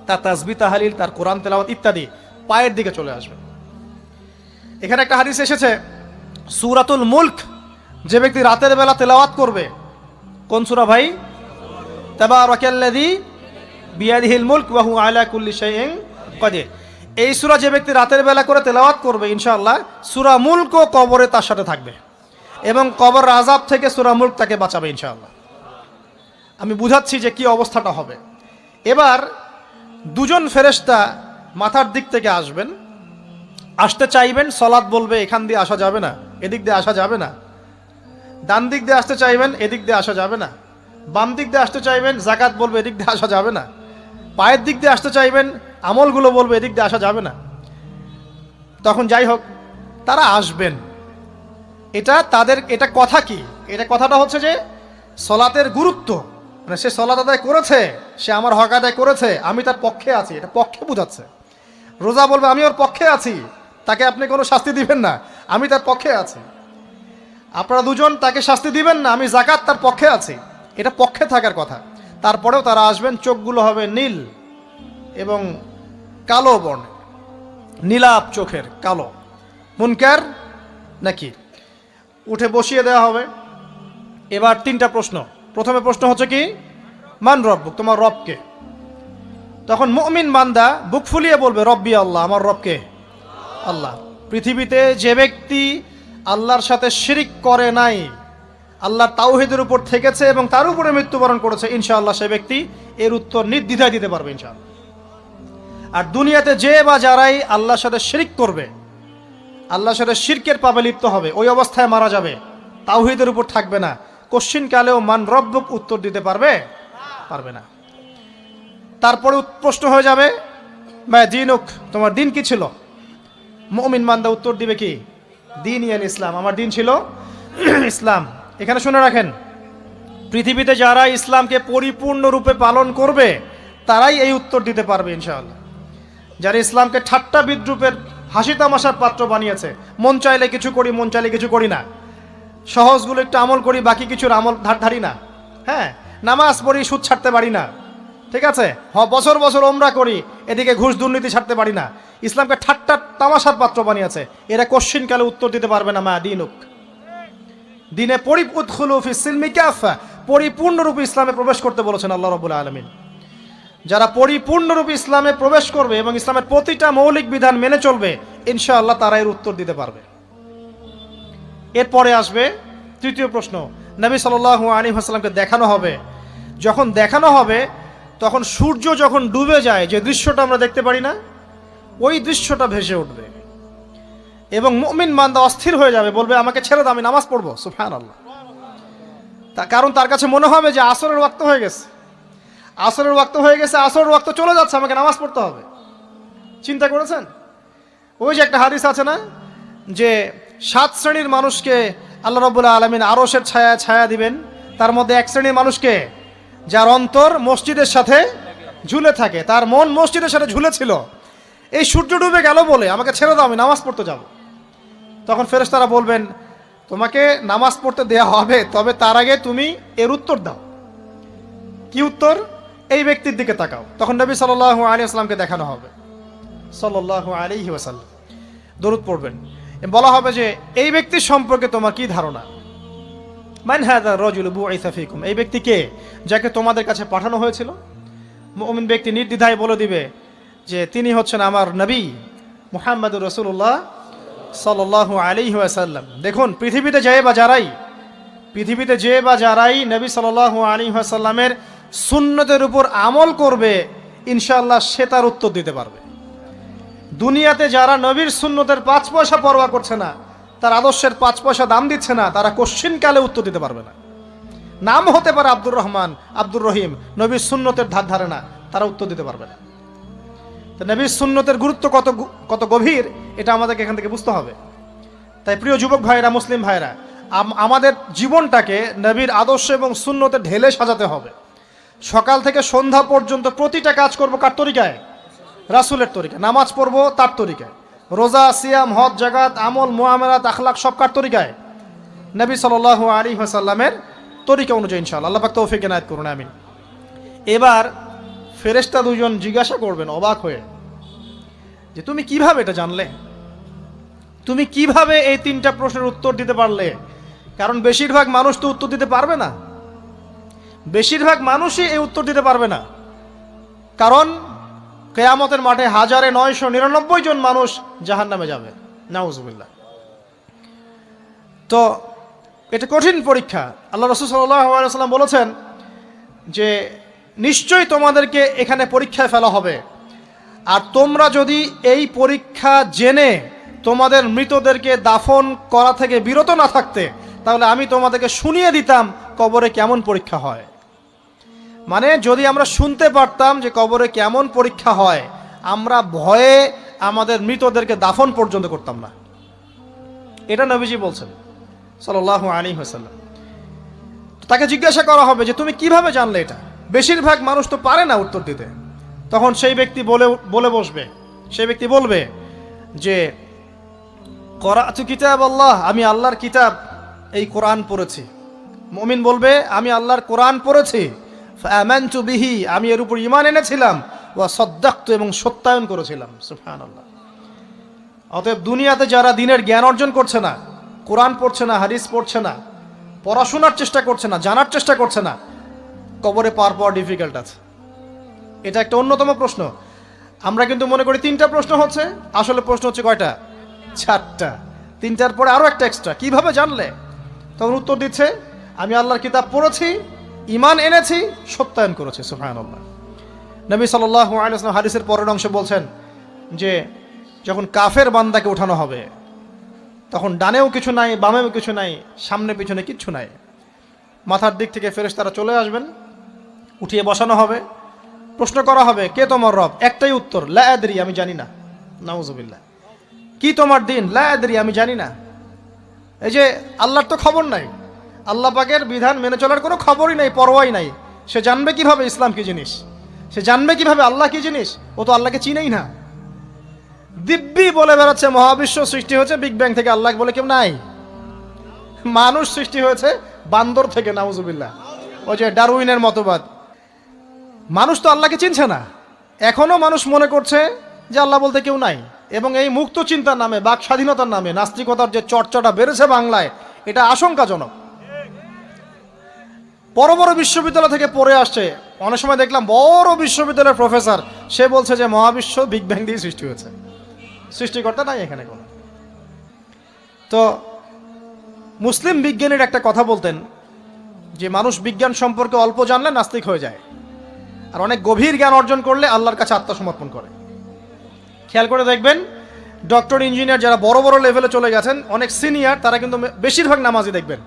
তার তাসবিহ তাহলিল, তার কোরআন তেলাওয়াত ইত্যাদি পায়ের দিকে চলে আসবে। এখানে একটা হাদিস এসেছে, সূরাতুল মুলক যে ব্যক্তি রাতের বেলা তেলাওয়াত করবে, কোন সূরা ভাই? তাবারাকাল্লাযী বিয়াদিহিল মুলক ওয়া হুয়া আলা কুল্লি শাইইন কাদির। এই সূরা যে ব্যক্তি রাতের বেলা করে তেলাওয়াত করবে, ইনশাআল্লাহ সূরা মুলকও কবরে তার সাথে থাকবে এবং কবর আযাব থেকে সূরা মুলক তাকে বাঁচাবে ইনশাআল্লাহ। আমি বুঝাচ্ছি যে কি অবস্থাটা হবে। এবার দুজন ফেরেশতা মাথার দিক থেকে আসবেন, আসতে চাইবেন, সালাত বলবে এখান দিয়ে আসা যাবে না, এদিক দিয়ে আসা যাবে না। ডান দিক দিয়ে আসতে চাইবেন, এদিক দিয়ে আসা যাবে না। বাম দিক দিয়ে আসতে চাইবেন, যাকাত বলবে এদিক দিয়ে আসা যাবে না। পায়ের দিক দিয়ে আসতে চাইবেন, আমলগুলো বলবে এদিক দিয়ে আসা যাবে না। তখন যাই হোক, তারা আসবেন। এটা তাদের, এটা কথা কি? এটা কথাটা হচ্ছে যে সলাতের গুরুত্ব, মানে সে সলাত আদায় করেছে, সে আমার হক আদায় করেছে, আমি তার পক্ষে আছি, এটা পক্ষে বোঝাচ্ছে। রোজা বলবে আমি ওর পক্ষে আছি, তাকে আপনি কোনো শাস্তি দিবেন না, আমি তার পক্ষে আছি। আপনারা দুজন তাকে শাস্তি দিবেন না, আমি যাকাত তার পক্ষে আছি, এটা পক্ষে থাকার কথা। তারপরেও তারা আসবেন, চোখগুলো হবে নীল এবং কালো বর্ণ, নীলাপ চোখের, কালো। মুনকার নাকি উঠে বসিয়ে দেওয়া হবে। এবার 3টা প্রশ্ন। প্রথমে প্রশ্ন হচ্ছে কি? মান রব্বুক, তোমার রবকে? তখন মুমিন বান্দা বুক ফুলিয়ে বলবে রব্বি আল্লাহ, আমার রবকে আল্লাহ। পৃথিবীতে যে ব্যক্তি আল্লাহর সাথে শিরিক করে নাই, আল্লাহর তাওহীদের উপর থেকেছে এবং তার উপরে মৃত্যুবরণ করেছে, ইনশাআল্লাহ সে ব্যক্তি এর উত্তর নির্দ্বিধায় দিতে পারবে ইনশাআল্লাহ। আর দুনিয়াতে যে বা যারাই আল্লাহর সাথে শিরিক করবে, আল্লাহর সাথে শিরকের পাবে লিপ্ত হবে, ওই অবস্থায় মারা যাবে, তাওহীদের উপর থাকবে না, কোশ্চিনকালেও মান রব্বুক উত্তর দিতে পারবে না। তারপরে প্রশ্ন হয়ে যাবে মা দীনুক, তোমার দিন কি ছিল? মুমিন বান্দা উত্তর দিবে কি? দিন ইয়াল ইসলাম, আমার দিন ছিল ইসলাম। এখানে শুনে রাখেন, পৃথিবীতে যারা ইসলামকে পরিপূর্ণরূপে পালন করবে তারাই এই উত্তর দিতে পারবে ইনশাআল্লাহ। যারা ইসলামকে ঠাট্টা বিদ্রুপের, হাসি তামাশার পাত্র বানিয়েছে, মন চাইলে কিছু করি, মন চাইলে কিছু করি না, সহজগুলো একটু আমল করি, বাকি কিছুর আমল ধারি না, হ্যাঁ, নামাজ পড়ি, সুদ ছাড়তে পারি না, ঠিক আছে, বছর বছর ওমরা করি, এদিকে ঘুষ দুর্নীতি ছাড়তে পারি না, ইসলামকে ঠাট্টা তামাশার পাত্র বানিয়েছে, এরা কোশ্চিনকালে উত্তর দিতে পারবে না মা দীনুক। দিনে উদখুলু ফিস সিলমি কাফা, পরিপূর্ণরূপে ইসলামে প্রবেশ করতে বলেছেন আল্লাহ রাব্বুল আলামিন। যারা পরিপূর্ণরূপে ইসলামে প্রবেশ করবে এবং ইসলামের প্রতিটা মৌলিক বিধান মেনে চলবে, ইনশাআল্লাহ তারা এর উত্তর দিতে পারবে। এরপরে আসবে 3য় প্রশ্ন। নবী সাল্লাল্লাহু আলাইহি ওয়াসাল্লামকে দেখানো হবে। যখন দেখানো হবে তখন সূর্য যখন ডুবে যায়, যে দৃশ্যটা আমরা দেখতে পারি না, ওই দৃশ্যটা ভেসে উঠবে এবং মুমিন বান্দা অস্থির হয়ে যাবে, বলবে আমাকে ছেড়ে দাও, আমি নামাজ পড়বো। সুবহানাল্লাহ। কারণ তার কাছে মনে হবে যে আসরের ওয়াক্ত হয়ে গেছে, আসরের ওয়াক্ত হয়ে গেছে, আসরের ওয়াক্ত চলে যাচ্ছে, আমাকে নামাজ পড়তে হবে। চিন্তা করেছেন? ওই যে একটা হাদিস আছে না, যে 7 শ্রেণীর মানুষকে আল্লাহ রাব্বুল আলামিন আরশের ছায়া ছায়া দিবেন, তার মধ্যে এক শ্রেণীর মানুষকে যার অন্তর মসজিদের সাথে ঝুলে থাকে, তার মন মসজিদের সাথে ঝুলেছিল, এই সূর্য ডুবে গেল বলে আমাকে ছেড়ে দাও, আমি নামাজ পড়তে যাব। তখন ফেরেশতারা বলবেন, তোমাকে নামাজ পড়তে দেয়া হবে, তবে তার আগে তুমি এর উত্তর দাও। কি উত্তর? এই ব্যক্তির দিকে তাকাও। তখন নবী সাল্লাল্লাহু আলাইহি ওয়াসাল্লামকে দেখানো হবে, সাল্লাল্লাহু আলাইহি ওয়াসাল্লাম দরুদ পড়বেন, বলা হবে যে এই ব্যক্তির সম্পর্কে তোমার কি ধারণা? মান হাযা রাজুল বুইসা ফীকুম, এই ব্যক্তি কে, যাকে তোমাদের কাছে পাঠানো হয়েছিল? মুমিন ব্যক্তি নির্দ্বিধায় বলে দিবে যে তিনি হচ্ছেন আমার নবী মুহাম্মদুর রাসূলুল্লাহ সাল্লাল্লাহু আলাইহি ওয়াসাল্লাম। দেখুন, পৃথিবীতে যে বা যারাই নবী সাল্লাল্লাহু আলাইহি ওয়াসাল্লামের সুন্নতের উপর আমল করবে, ইনশাআল্লাহ সে তার উত্তর দিতে পারবে। দুনিয়াতে যারা নবীর সুন্নতের 5 পয়সা পরোয়া করছে না, তার আদর্শের 5 পয়সা দাম দিচ্ছে না, তারা কোশ্চিনকালে উত্তর দিতে পারবে না। নাম হতে পারে আব্দুর রহমান, আব্দুর রহিম, নবীর সুন্নতের ধার ধারে না, তারা উত্তর দিতে পারবে না। তো নবীর সুন্নতের গুরুত্ব কত গভীর, এটা আমাদেরকে এখান থেকে বুঝতে হবে। তাই প্রিয় যুবক ভাইরা, মুসলিম ভাইরা, আমাদের জীবনটাকে নবীর আদর্শ এবং সুন্নতে ঢেলে সাজাতে হবে। সকাল থেকে সন্ধ্যা পর্যন্ত প্রতিটা কাজ করব কার তরিকায়? রাসূলের তরিকায়। নামাজ পড়ব তার তরিকায়, রোজা, সিয়াম, হজ, জাকাত, আমল, মুআমালাত, আখলাক সব কার তরিকায়? নবী সাল্লাল্লাহু আলাইহি ওয়াসাল্লামের তরিকা অনুযায়ী ইনশাআল্লাহ। আল্লাহ পাক তৌফিক এনায়েত করুন, আমিন। এবার ফেরেশতা দুজন জিজ্ঞাসা করবেন অবাক হয়ে, যে তুমি কিভাবে এটা জানলে? তুমি কিভাবে এই 3টা প্রশ্নের উত্তর দিতে পারলে? কারণ বেশিরভাগ মানুষ তো উত্তর দিতে পারবে না, বেশিরভাগ মানুষই এই উত্তর দিতে পারবে না। কারণ কিয়ামতের মাঠে 1999 জন মানুষ জাহান্নামে যাবে, নাউজুবিল্লাহ। তো এটা কঠিন পরীক্ষা। আল্লাহ রাসূল সাল্লাল্লাহু আলাইহি ওয়াসাল্লাম বলেছেন যে নিশ্চয়ই তোমাদেরকে এখানে পরীক্ষায় ফেলা হবে, আর তোমরা যদি এই পরীক্ষা জেনে তোমাদের মৃতদেরকে দাফন করা থেকে বিরত না থাকতে, তাহলে আমি তোমাদেরকে শুনিয়ে দিতাম কবরে কেমন পরীক্ষা হয়। মানে যদি আমরা শুনতে পারতাম যে কবরে কেমন পরীক্ষা হয়, আমরা ভয়ে আমাদের মৃতদেরকে দাফন পর্যন্ত করতাম না। এটা নবীজি বলছেন সাল্লাল্লাহু আলাইহি ওয়াসাল্লাম। তাকে জিজ্ঞাসা করা হবে যে তুমি কিভাবে জানলে এটা? বেশিরভাগ মানুষ তো পারে না উত্তর দিতে। তখন সেই ব্যক্তি বলে বসবে, সেই ব্যক্তি বলবে যে করাতু কিতাব আল্লাহ, আমি আল্লাহর কিতাব এই কোরআন পড়েছি। মুমিন বলবে আমি আল্লাহর কোরআন পড়েছি, ফাআমানতু বিহি, আমি এর উপর ঈমান এনেছিলাম, ওয়া সাদ্দাকতু, এবং সত্যায়ন করেছিলাম। সুবহানাল্লাহ। অতএব দুনিয়াতে যারা দিনের জ্ঞান অর্জন করছে না, কোরআন পড়ছে না, হাদিস পড়ছে না, পড়াশোনার চেষ্টা করছে না, জানার চেষ্টা করছে না, কবরে পাওয়া ডিফিকাল্ট আছে। এটা একটা অন্যতম প্রশ্ন। আমরা কিন্তু মনে করি 3টা প্রশ্ন হচ্ছে, আসলে প্রশ্ন হচ্ছে কয়টা? 4টা। 3টার পরে আরো একটা এক্সট্রা। কিভাবে জানলে? তখন উত্তর দিচ্ছে আমি আল্লাহর কিতাব পড়েছি, ঈমান এনেছি, সত্যায়ন করেছি। সুবহানাল্লাহ। নবী সাল্লাল্লাহু আলাইহি ওয়াসাল্লাম হাদিসের পরের অংশে বলছেন যে যখন কাফের বান্দাকে উঠানো হবে, তখন ডানেও কিছু নাই, বামেও কিছু নাই, সামনে পিছনে কিচ্ছু নাই। মাথার দিক থেকে ফেরেশতারা চলে আসবেন, উঠিয়ে বসানো হবে, প্রশ্ন করা হবে কে তোমার রব? একটাই উত্তর, লা আদরি, আমি জানি না। নাউজুবিল্লাহ। কি তোমার দিন? লা আদরি, আমি জানি না। এই যে আল্লাহর তো খবর নাই, আল্লাহ পাকের বিধান মেনে চলার কোনো খবরই নাই, পরোয়াই নাই। সে জানবে কিভাবে ইসলাম কি জিনিস? সে জানবে কিভাবে আল্লাহ কি জিনিস? ও তো আল্লাহকে চিনেই না। দিব্যি বলে বেড়াচ্ছে মহাবিশ্ব সৃষ্টি হয়েছে বিগ ব্যাং থেকে, আল্লাহ বলে কেউ নাই। মানুষ সৃষ্টি হয়েছে বান্দর থেকে, নাউজুবিল্লাহ। ওই যে ডারউইনের মতবাদ। মানুষ তো আল্লাহকে চিনছে না, এখনো মানুষ মনে করছে যে আল্লাহ বলতে কেউ নাই। এবং এই মুক্ত চিন্তার নামে, বাক স্বাধীনতার নামে নাস্তিকতার যে চর্চাটা বেড়েছে বাংলায়, এটা আশঙ্কাজনক। বড় বড় বিশ্ববিদ্যালয় থেকে পড়ে আসছে, অনেক সময় দেখলাম বড় বিশ্ববিদ্যালয়ের প্রফেসর, সে বলছে যে মহাবিশ্ব বিগ ব্যাং দিয়ে সৃষ্টি হয়েছে, সৃষ্টিকর্তা নাই এখানে কোনো। তো মুসলিম বিজ্ঞানীর একটা কথা বলতেন যে মানুষ বিজ্ঞান সম্পর্কে অল্প জানলে নাস্তিক হয়ে যায়, আর অনেক গভীর জ্ঞান অর্জন করলে আল্লাহর কাছে আত্মসমর্পণ করে। খেয়াল করে দেখবেন ডক্টর, ইঞ্জিনিয়ার যারা বড় বড় লেভেলে চলে গেছেন, অনেক সিনিয়র, তারা কিন্তু বেশিরভাগ নামাজি দেখবেন,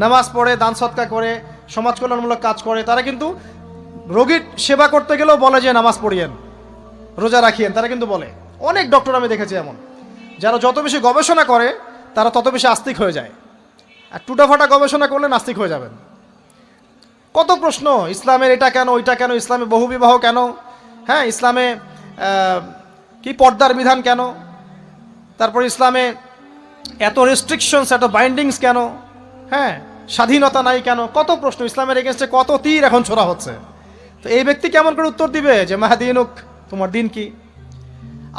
নামাজ পড়ে, দান সৎকার করে, সমাজ কল্যাণমূলক কাজ করে, তারা কিন্তু রোগীর সেবা করতে গেলেও বলে যে নামাজ পড়িয়েন, রোজা রাখিয়েন, তারা কিন্তু বলে। অনেক ডক্টর আমি দেখেছি এমন, যারা যত বেশি গবেষণা করে তারা তত বেশি আস্তিক হয়ে যায়। আর টুটাফাটা গবেষণা করলে নাস্তিক হয়ে যাবেন। কত প্রশ্ন, ইসলামের এটা কেন, ওইটা কেন, ইসলামে বহুবিবাহ কেন, হ্যাঁ ইসলামে কি পর্দার বিধান কেন, তারপর ইসলামে এত রেস্ট্রিকশনস, এত বাইন্ডিংস কেন, হ্যাঁ স্বাধীনতা নাই কেন, কত প্রশ্ন। ইসলামের এগেনস্টে কত তীর এখন ছোড়া হচ্ছে। তো এই ব্যক্তি কেমন করে উত্তর দিবে যে মাহাদিনুক, তোমার দিন কি?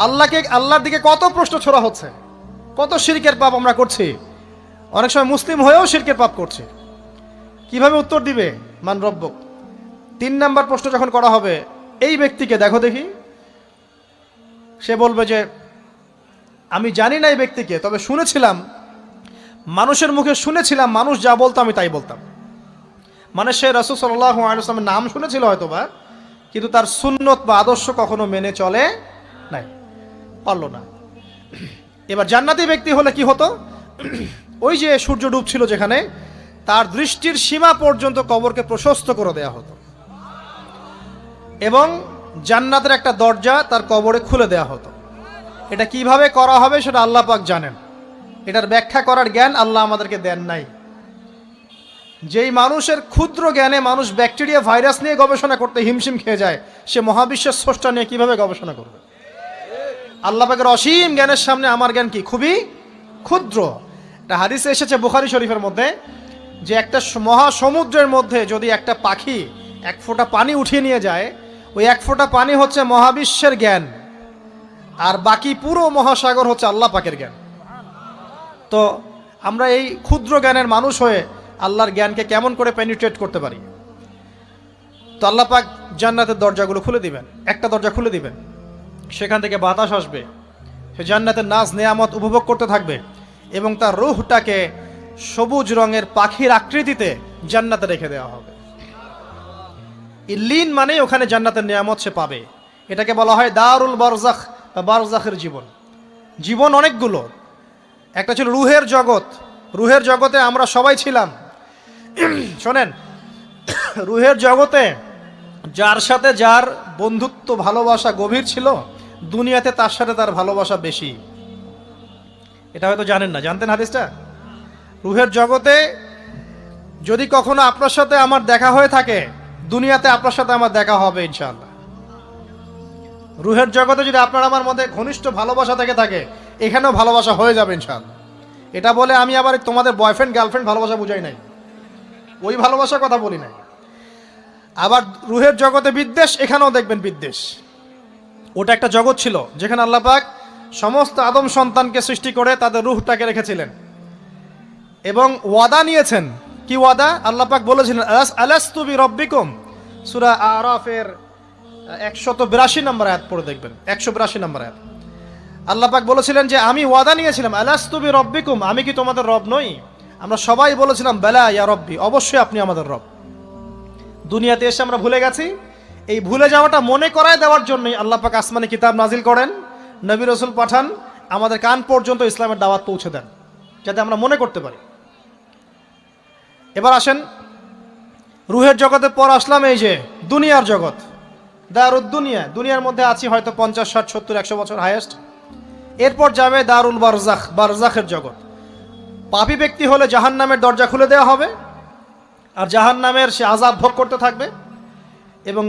আল্লাহর দিকে কত প্রশ্ন ছোড়া হচ্ছে, কত শিরকের পাপ আমরা করছি, অনেক সময় মুসলিম হয়েও শিরকের পাপ করছে। কিভাবে উত্তর দিবে মান রব্বক? 3 নাম্বার প্রশ্ন যখন করা হবে, এই ব্যক্তিকে দেখো দেখি, সে বলবে যে আমি জানি না এই ব্যক্তিকে, তবে শুনেছিলাম, মানুষের মুখে শুনেছিলাম, মানুষ যা বলতো আমি তাই বলতাম। মানে সে রাসূল সাল্লাল্লাহু আলাইহি ওয়াসাল্লামের নাম শুনেছিল হয়তোবা, কিন্তু তার সুন্নত বা আদর্শ কখনো মেনে চলে নাই, পারলো না। এবার জান্নাতি ব্যক্তি হলে কি হতো? ওই যে সূর্য ডুবছিল যেখানে, তার দৃষ্টির সীমা পর্যন্ত কবরকে প্রশস্ত করে দেয়া হতো, এবং জান্নাতের একটা দরজা তার কবরে খুলে দেয়া হতো। এটা কিভাবে করা হবে সেটা আল্লাহ পাক জানেন, এটার ব্যাখ্যা করার জ্ঞান আল্লাহ আমাদেরকে দেন নাই। যেই মানুষের ক্ষুদ্র জ্ঞানে মানুষ ব্যাকটেরিয়া ভাইরাস নিয়ে গবেষণা করতে হিমশিম খেয়ে যায়, সে মহাবিশ্বের স্রষ্টা নিয়ে কিভাবে গবেষণা করবে? আল্লাহ পাকের অসীম জ্ঞানের সামনে আমার জ্ঞান কি? খুবই ক্ষুদ্র। একটা হাদিসে এসেছে বুখারী শরীফের মধ্যে, যে একটা মহাসমুদ্রের মধ্যে যদি একটা পাখি 1 ফোঁটা পানি উঠিয়ে নিয়ে যায়, ওই 1 ফোঁটা পানি হচ্ছে মহাবিশ্বের জ্ঞান, আর বাকি পুরো মহাসাগর হচ্ছে আল্লাহ পাকের জ্ঞান। তো আমরা এই ক্ষুদ্র জ্ঞানের মানুষ হয়ে আল্লাহর জ্ঞানকে কেমন করে পেনিট্রেট করতে পারি? তো আল্লাহ পাক জান্নাতের দরজাগুলো খুলে দিবেন, একটা দরজা খুলে দিবেন, সেখান থেকে বাতাস আসবে, সে জান্নাতের নাজ নেয়ামত উপভোগ করতে থাকবে, এবং তার রূহটাকে সবুজ রঙের পাখির আকৃতিতে জান্নাতে রেখে দেওয়া হবে। ইল্লিন মানে ওখানে জান্নাতের নিয়ামত সে পাবে। এটাকে বলা হয় দারুল বারজাখ বা বারজাখের জীবন। জীবন অনেকগুলো, একটা ছিল রুহের জগৎ। রুহের জগতে আমরা সবাই ছিলাম। শোনেন, রুহের জগতে যার সাথে যার বন্ধুত্ব ভালোবাসা গভীর ছিল, দুনিয়াতে তার সাথে তার ভালোবাসা বেশি। এটা হয়তো জানেন না, জানতেন হাদিসটা? রুহের জগতে যদি কখনো আপনার সাথে আমার দেখা হয়ে থাকে, দুনিয়াতে আপনার সাথে আমার দেখা হবে ইনশাআল্লাহ। রুহের জগতে যদি আপনার আমার মধ্যে ঘনিষ্ঠ ভালোবাসা থেকে থাকে, এখানেও ভালোবাসা হয়ে যাবে ইনশাআল্লাহ। এটা বলে আমি আবার তোমাদের বয়ফ্রেন্ড গার্লফ্রেন্ড ভালোবাসা বুঝাই নাই, ওই ভালোবাসার কথা বলি নাই। আবার রুহের জগতে বিদ্বেষ, এখানেও দেখবেন বিদ্বেষ। ওটা একটা জগৎ ছিল যেখানে আল্লাহ পাক সমস্ত আদম সন্তানকে সৃষ্টি করে তাদের রুহটাকে রেখেছিলেন, এবং ওয়াদা নিয়েছেন। কি ওয়াদা? আল্লাহ পাক বলেছিলেন আলাস্তু বিরব্বিকুম, সূরা আরাফের 182 নম্বর আয়াত পড়ে দেখবেন, 182 নম্বর আয়াত। আল্লাহ পাক বলেছিলেন যে আমি ওয়াদা নিয়েছিলাম, আলাস্তু বিরব্বিকুম, আমি কি তোমাদের রব নই? আমরা সবাই বলেছিলাম বেলা ইয়া রব্বি, অবশ্যই আপনি আমাদের রব। দুনিয়াতে এসে আমরা ভুলে গেছি। এই ভুলে যাওয়াটা মনে করায় দেওয়ার জন্যই আল্লাহ পাক আসমানে কিতাব নাজিল করেন, নবী রাসূল পাঠান, আমাদের কান পর্যন্ত ইসলামের দাওয়াত পৌঁছে দেন, যাতে আমরা মনে করতে পারি। এবার আসেন রুহের জগতের পর আসলাম এই যে দুনিয়ার জগৎ, দারুদ দুনিয়া। দুনিয়ার মধ্যে আছি হয়তো 50, 60, 70, 100 বছর হাইয়েস্ট। এরপর যাবে দারুল বারজাখ, বারজাখের জগৎ। পাপী ব্যক্তি হলে জাহান্নামের দরজা খুলে দেওয়া হবে, আর জাহান্নামের সে আযাব ভোগ করতে থাকবে, এবং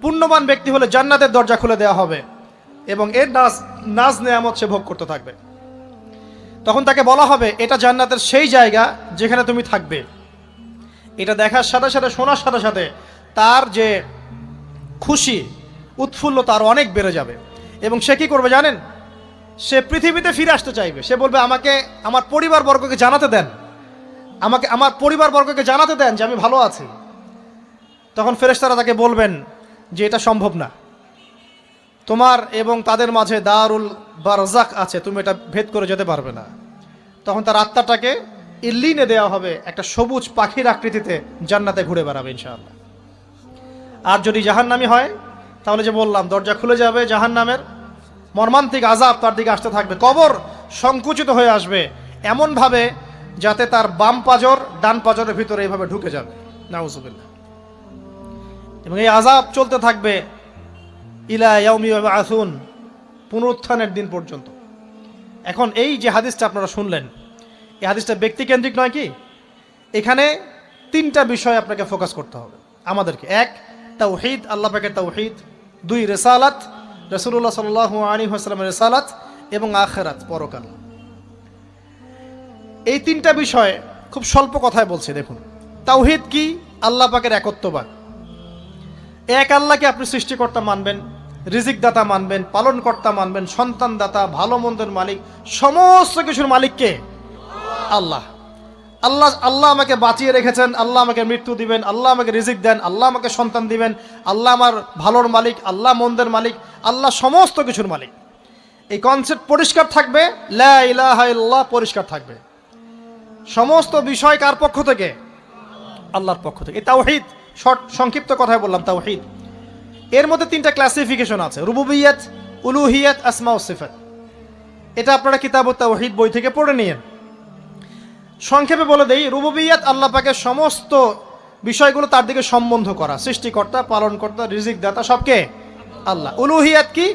পুণ্যবান ব্যক্তি হলে জান্নাতের দরজা খুলে দেওয়া হবে, এবং এর নাজ নেয়ামত সে ভোগ করতে থাকবে। তখন তাকে বলা হবে এটা জান্নাতের সেই জায়গা যেখানে তুমি থাকবে। এটা দেখার সাথে সাথে, শোনার সাথে সাথে তার যে খুশি উৎফুল্লতা আরো অনেক বেড়ে যাবে। এবং সে কি করবে জানেন? সে পৃথিবীতে ফিরে আসতে চাইবে। সে বলবে আমাকে আমার পরিবারবর্গকে জানাতে দেন, আমাকে আমার পরিবারবর্গকে জানাতে দেন যে আমি ভালো আছি। তখন ফেরেশতারা তাকে বলবেন যে এটা সম্ভব না, তোমার এবং তাদের মাঝে দারুল বারজাখ আছে, তুমি এটা ভেদ করে যেতে পারবে না। তখন তার আত্মাটাকে ইল্লিনে দেওয়া হবে, একটা সবুজ পাখির আকৃতিতে জান্নাতে ঘুরে বেড়াবে ইনশাআল্লাহ। আর যদি জাহান্নামী হয়, তাহলে যে বললাম দরজা খুলে যাবে, জাহান্নামের মর্মান্তিক আযাব তার দিকে আসতে থাকবে, কবর সংকুচিত হয়ে আসবে, এমনভাবে যাতে তার বাম পাজর ডান পাজরের ভিতরে এইভাবে ঢুকে যাবে, নাউজুবিল্লাহ। এবং এই আযাব চলতে থাকবে ইলা ইয়াউমি ইউবআসুন, পুনরুত্থানের দিন পর্যন্ত। এখন এই যে হাদিসটা আপনারা শুনলেন, এই হাদিসটা ব্যক্তিকেন্দ্রিক নয় কি? এখানে তিনটা বিষয় আপনাকে ফোকাস করতে হবে আমাদেরকে। এক, তাওহীদ, আল্লাহ পাকের তাওহীদ। দুই, রিসালাত, রাসূলুল্লাহ সাল্লাল্লাহু আলাইহি ওয়াসাল্লামের রিসালাত। এবং আখিরাত, পরকাল। এই তিনটা বিষয় খুব স্বল্প কথায় বলছি। দেখুন, তাওহীদ কি? আল্লাহ পাকের একত্ববাদ। এক আল্লাহকে আপনি সৃষ্টিকর্তা মানবেন, রিজিক দাতা মানবেন, পালনকর্তা মানবেন, সন্তান দাতা, ভালো মন্দের মালিক, সমস্ত কিছুর মালিক কে? আল্লাহ। আল্লাহ আল্লাহ আমাকে বাঁচিয়ে রেখেছেন, আল্লাহ আমাকে মৃত্যু দিবেন, আল্লাহ আমাকে রিজিক দেন, আল্লাহ আমাকে সন্তান দিবেন, আল্লাহ আমার ভালোর মালিক, আল্লাহ মন্দের মালিক, আল্লাহ সমস্ত কিছুর মালিক। এই কনসেপ্ট পরিষ্কার থাকবে, লা ইলাহা ইল্লাল্লাহ পরিষ্কার থাকবে। সমস্ত বিষয় কার পক্ষ থেকে? আল্লাহর পক্ষ থেকে। এই তাওহীদ, সংক্ষিপ্ত কথায় বললাম তাওহীদ। এর মধ্যে তিনটা ক্লাসিফিকেশন আছে: রুবুবিয়্যাত, উলুহিয়্যাত, আসমা ও সিফাত। এটা আপনারা কিতাবুত তাওহীদ বই থেকে পড়ে নিয়েন। সংক্ষেপে বলে দেই, রুবুবিয়্যাত আল্লাহ পাকের সমস্ত বিষয়গুলো তার দিকে সম্বন্ধ করা, সৃষ্টিকর্তা, পালনকর্তা, রিজিক দাতা সবকে আল্লাহ। উলুহিয়্যাত কি?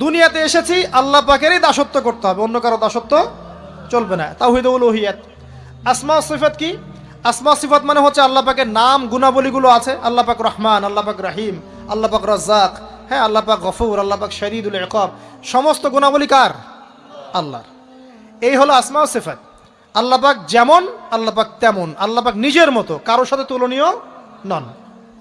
দুনিয়াতে এসেছি আল্লাহ পাকেরই দাসত্ব করতে হবে, অন্য কারো দাসত্ব চলবে না, তাওহীদ উলুহিয়্যাত। আসমা ও সিফাত কি? আসমা সিফাত মানে হচ্ছে আল্লাহ পাকের নাম গুণাবলীগুলো আছে। আল্লাহ পাক রহমান, আল্লাহ পাক রাহিম, আল্লাহ পাক রাজ্জাক, হ্যাঁ, আল্লাহ পাক গফুর, আল্লাহ পাক শদীদুল ইকাব। সমস্ত গুণাবলী কার? আল্লাহর। এই হলো আসমা ও সিফাত। আল্লাহ পাক যেমন, আল্লাহ পাক তেমন, আল্লাহ পাক নিজের মতো, কারোর সাথে তুলনীয় নন।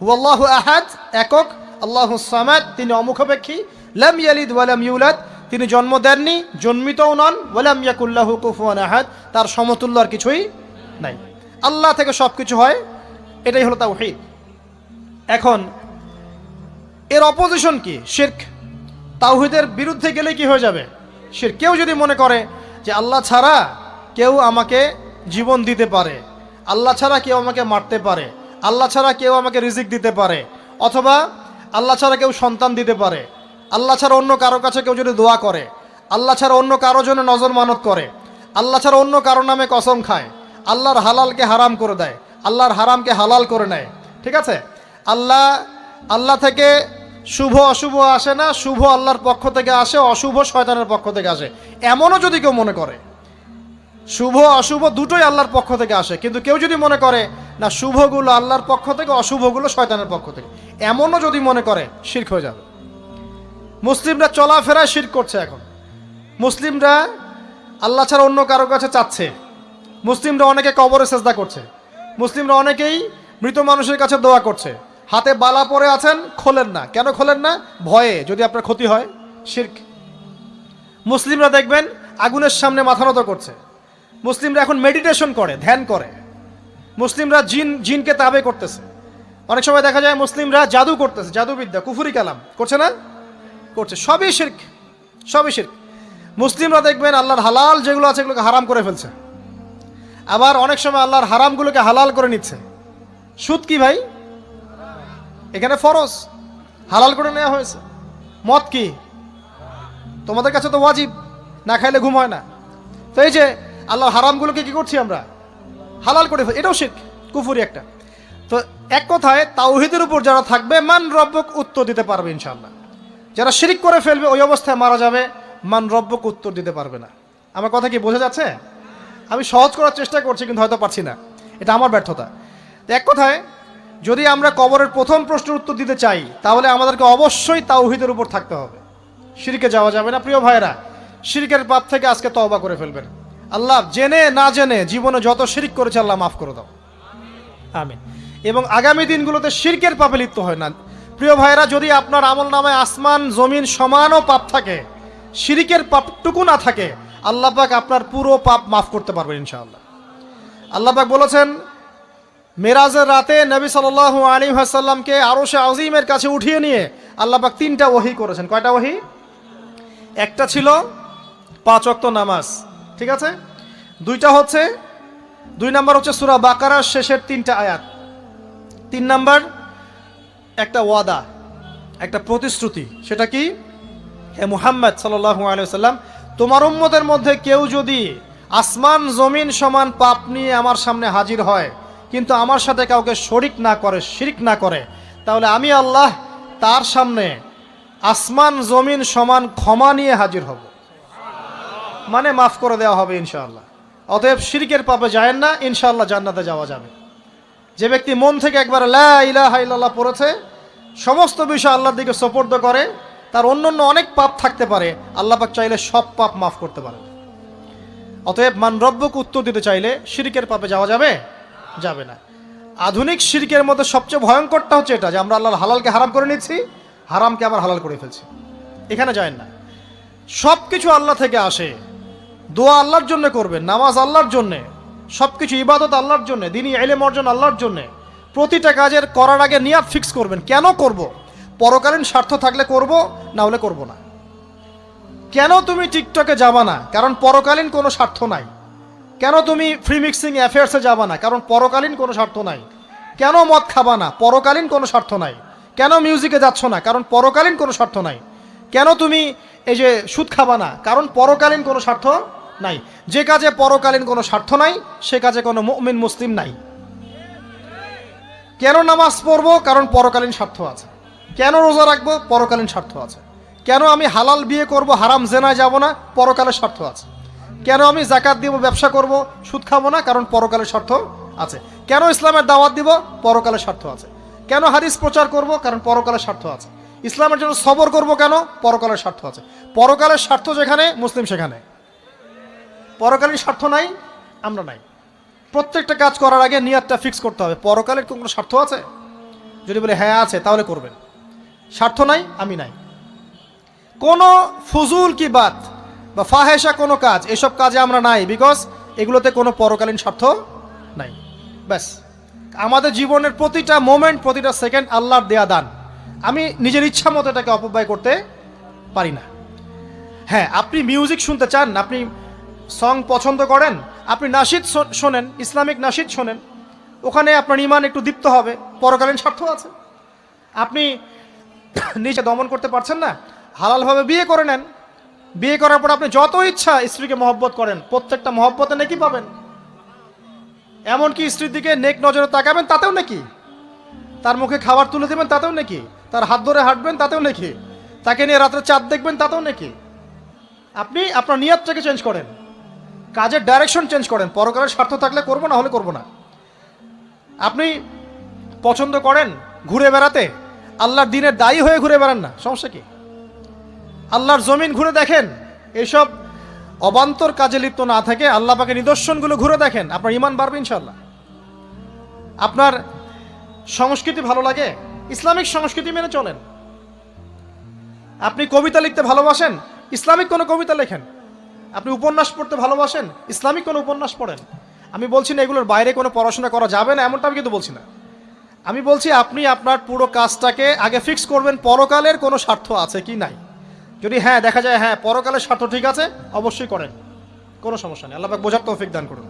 হুয়াল্লাহু আহাদ, একক। আল্লাহুস সামাদ, তিনি অমুখাপেক্ষী। লাম ইয়ালিদ ওয়া লাম ইউলাদ, তিনি জন্ম দেননি, জন্মিতও নন। ওয়া লাম ইয়াকুল লাহু কুফুয়ান আহাদ, তার সমতুল্য আর কিছুই নাই। আল্লাহ থেকে সব কিছু হয়, এটাই হলো তাওহীদ। এখন এর অপোজিশন কি? শিরক। তাওহীদের বিরুদ্ধে গেলে কি হয়ে যাবে? শিরক। কেউ যদি মনে করে যে আল্লাহ ছাড়া কেউ আমাকে জীবন দিতে পারে, আল্লাহ ছাড়া কেউ আমাকে মারতে পারে, আল্লাহ ছাড়া কেউ আমাকে রিজিক দিতে পারে, অথবা আল্লাহ ছাড়া কেউ সন্তান দিতে পারে, আল্লাহ ছাড়া অন্য কারো কাছে কেউ যদি দোয়া করে, আল্লাহ ছাড়া অন্য কারো জন্য নজর মানত করে, আল্লাহ ছাড়া অন্য কারো নামে কসম খায়, আল্লাহর হালালকে হারাম করে দেয়, আল্লাহর হারামকে হালাল করে নেয়, ঠিক আছে? আল্লাহ থেকে শুভ অশুভ আসে না, শুভ আল্লাহর পক্ষ থেকে আসে, অশুভ শয়তানের পক্ষ থেকে আসে, এমনও যদি কেউ মনে করে। শুভ অশুভ দুটোই আল্লাহর পক্ষ থেকে আসে, কিন্তু কেউ যদি মনে করে না শুভগুলো আল্লাহর পক্ষ থেকে, অশুভগুলো শয়তানের পক্ষ থেকে, এমনও যদি মনে করে, শিরক হয়ে যাবে। মুসলিমরা চলাফেরায় শিরক করছে। এখন মুসলিমরা আল্লাহ ছাড়া অন্য কারো কাছে চাচ্ছে, মুসলিমরা অনেকে কবরে সেজদা করছে, মুসলিমরা অনেকেই মৃত মানুষের কাছে দোয়া করছে, হাতে বালা পরে আছেন, খোলেন না। কেন খোলেন না? ভয়ে যদি আপনার ক্ষতি হয়, শিরক। মুসলিমরা দেখবেন আগুনের সামনে মাথা নত করছে, মুসলিমরা এখন মেডিটেশন করে, ধ্যান করে, মুসলিমরা জিনকে তাবে করতেছে। অনেক সময় দেখা যায় মুসলিমরা জাদু করতেছে, জাদুবিদ্যা, কুফরি কালাম করছে না? করছে। সবই শিরক, সবই শিরক। মুসলিমরা দেখবেন আল্লাহর হালাল যেগুলো আছে এগুলোকে হারাম করে ফেলছে, আবার অনেক সময় আল্লাহর হারামগুলোকে হালাল করে নিচ্ছে। সুদ কি ভাই? এখানে ফরজ, হালাল করে নেওয়া হয়েছে। মদ কি? তোমাদের কাছে তো ওয়াজিব, না খাইলে ঘুম হয় না। তো এই যে আল্লাহর হারামগুলোকে কি করছি আমরা? হালাল করে ফেলছি, এটাও শিরক, কুফরি একটা। তো এক কথায় তাওহীদের উপর যারা থাকবে, মান রব্বক উত্তর দিতে পারবে ইনশাআল্লাহ। যারা শিরক করে ফেলবে ওই অবস্থায় মারা যাবে, মান রব্বক উত্তর দিতে পারবে না। আমার কথা কি বোঝা যাচ্ছে? আমি সহজ করার চেষ্টা করছি, কিন্তু হয়তো পারছি না, এটা আমার ব্যর্থতা। তো এক কথায় যদি আমরা কবরের প্রথম প্রশ্নের উত্তর দিতে চাই, তাহলে আমাদেরকে অবশ্যই তাওহীদের উপর থাকতে হবে, শিরকে যাওয়া যাবে না। প্রিয় ভাইরা, শিরকের পাপ থেকে আজকে তওবা করে ফেলবেন। আল্লাহ জেনে না জেনে জীবনে যত শিরক করেছে আল্লাহ মাফ করে দাও, আমিন। এবং আগামী দিনগুলোতে শিরকের পাপে লিপ্ত হয় না। প্রিয় ভাইরা, যদি আপনার আমল নামায় আসমান জমিন সমানও পাপ থাকে, শিরকের পাপটুকু না থাকে, আল্লাহ পাক আপনার পুরো পাপ মাফ করতে পারবেন ইনশাআল্লাহ। আল্লাহ পাক বলেছেন, মেরাজের রাতে নবী সাল্লাল্লাহু আলাইহি ওয়াসাল্লামকে আরশে আজিমের কাছে উঠিয়ে নিয়ে আল্লাহ পাক 3টা ওহী করেছেন। কয়টা ওহী? একটা ছিল 5 ওয়াক্ত নামাজ, ঠিক আছে? 2 নাম্বার হচ্ছে সূরা বাকারার শেষের 3টা আয়াত। 3 নাম্বার একটা ওয়াদা, একটা প্রতিশ্রুতি। সেটা কি? হে মুহাম্মদ সাল্লাল্লাহু আলাইহি ওয়াসাল্লাম, তোমার উম্মতের মধ্যে কেউ যদি আসমান জমিন সমান পাপ নিয়ে আমার সামনে হাজির হয়, কিন্তু আমার সাথে কাউকে শরিক না করে, শিরিক না করে, তাহলে আমি আল্লাহ তার সামনে আসমান জমিন সমান ক্ষমা নিয়ে হাজির হব, মানে মাফ করে দেওয়া হবে ইনশাআল্লাহ। অতএব শিরকের পাপে যায়েন না, ইনশাআল্লাহ জান্নাতে যাওয়া যাবে। যে ব্যক্তি মন থেকে একবার লা ইলাহা ইল্লাল্লাহ পড়েছে, সমস্ত বিষয় আল্লাহর দিকে সোপর্দ করে, তার অন্যান্য অনেক পাপ থাকতে পারে, আল্লাহ পাক চাইলে সব পাপ মাফ করতে পারে। অতএব মান রব্বকে উত্তর দিতে চাইলে শিরকের পাপে যাওয়া যাবে যাবে না। আধুনিক শিরকের মধ্যে সবচেয়ে ভয়ঙ্করটা হচ্ছে এটা, যে আমরা আল্লাহর হালালকে হারাম করে নিচ্ছি, হারামকে আবার হালাল করে ফেলছি। এখানে যায়েন না। সব কিছু আল্লাহ থেকে আসে, দোয়া আল্লাহর জন্য করবেন, নামাজ আল্লাহর জন্যে, সব কিছু ইবাদত আল্লাহর জন্যে, দিনই ইলম অর্জন আল্লাহর জন্যে। প্রতিটা কাজের করার আগে নিয়াত ফিক্স করবেন, কেন করব, পরকালীন স্বার্থ থাকলে করব, না হলে করব না। কেন তুমি টিকটকে যাবা না, কারণ পরকালীন কোনো স্বার্থ নাই। কেন তুমি ফ্রি মিক্সিং অ্যাফেয়ার্সে যাবা না, কারণ পরকালীন কোনো স্বার্থ নাই। কেন মদ খাবা না, পরকালীন কোনো স্বার্থ নাই। কেন মিউজিকে যাচ্ছ না, কারণ পরকালীন কোনো স্বার্থ নাই। কেন তুমি এই যে সুদ খাবা না, কারণ পরকালীন কোনো স্বার্থ নাই। যে কাজে পরকালীন কোনো স্বার্থ নাই, সে কাজে কোনো মুমিন মুসলিম নাই। কেন নামাজ পড়বো, কারণ পরকালীন স্বার্থ আছে। কেন রোজা রাখবো, পরকালীন স্বার্থ আছে। কেন আমি হালাল বিয়ে করব, হারাম জেনায় যাব না, পরকালের স্বার্থ আছে। কেন আমি জাকাত দিব, ব্যবসা করব, সুদ খাবো না, কারণ পরকালের স্বার্থ আছে। কেন ইসলামের দাওয়াত দিব, পরকালের স্বার্থ আছে। কেন হাদিস প্রচার করব, কারণ পরকালের স্বার্থ আছে। ইসলামের জন্য সবর করব কেন, পরকালের স্বার্থ আছে। পরকালের স্বার্থ যেখানে, মুসলিম সেখানে। পরকালীন স্বার্থ নাই, আমরা নাই। প্রত্যেকটা কাজ করার আগে নিয়াতটা ফিক্স করতে হবে, পরকালের কোনো স্বার্থ আছে। যদি বলে হ্যাঁ আছে, তাহলে করবেন। স্বার্থ নাই, আমি নাই। কোনো ফুজুল কি বাত বা ফাহেসা কোনো কাজ, এসব কাজে আমরা নাই, বিকজ এগুলোতে কোনো পরকালীন স্বার্থ নাই। ব্যাস, আমাদের জীবনের প্রতিটা মোমেন্ট, প্রতিটা সেকেন্ড আল্লাহর দেয়া দান। আমি নিজের ইচ্ছা মতো এটাকে অপব্যয় করতে পারি না। হ্যাঁ, আপনি মিউজিক শুনতে চান, আপনি সং পছন্দ করেন, আপনি নাশিদ শোনেন, ইসলামিক নাশিদ শোনেন, ওখানে আপনার ইমান একটু দীপ্ত হবে, পরকালীন স্বার্থ আছে। আপনি নিজে দমন করতে পারছেন না, হালালভাবে বিয়ে করে নেন। বিয়ে করার পর আপনি যত ইচ্ছা স্ত্রীকে মহব্বত করেন, প্রত্যেকটা মহব্বতে নেকি পাবেন। এমনকি স্ত্রীর দিকে নেক নজরে তাকাবেন, তাতেও নাকি। তার মুখে খাবার তুলে দেবেন, তাতেও নাকি। তার হাত ধরে হাঁটবেন, তাতেও নাকি। তাকে নিয়ে রাত্রে চাঁদ দেখবেন, তাতেও নাকি। আপনি আপনার নিয়তটাকে চেঞ্জ করেন, কাজের ডাইরেকশন চেঞ্জ করেন। পরকালের স্বার্থ থাকলে করবো, না হলে করবো না। আপনি পছন্দ করেন ঘুরে বেড়াতে, আল্লাহর দিনের দায়ী হয়ে ঘুরে বেড়ান না, সমস্যা কি। আল্লাহর জমিন ঘুরে দেখেন, এইসব অবান্তর কাজে লিপ্ত না থাকে আল্লাহ পাকের নিদর্শনগুলো ঘুরে দেখেন, আপনার ইমান বাড়বে ইনশাআল্লাহ। আপনার সংস্কৃতি ভালো লাগে, ইসলামিক সংস্কৃতি মেনে চলেন। আপনি কবিতা লিখতে ভালোবাসেন, ইসলামিক কোনো কবিতা লেখেন। আপনি উপন্যাস পড়তে ভালোবাসেন, ইসলামিক কোনো উপন্যাস পড়েন। আমি বলছি না এগুলোর বাইরে কোনো পড়াশোনা করা যাবে না, এমনটা আমি কিন্তু বলছি না। আমি বলছি আপনি আপনার পুরো কাজটাকে আগে ফিক্স করবেন, পরকালের কোনো স্বার্থ আছে কি নাই। যদি হ্যাঁ দেখা যায় হ্যাঁ পরকালের স্বার্থ ঠিক আছে, অবশ্যই করেন, কোনো সমস্যা নেই। আল্লাহ পাক বোঝার তৌফিক দান করুন।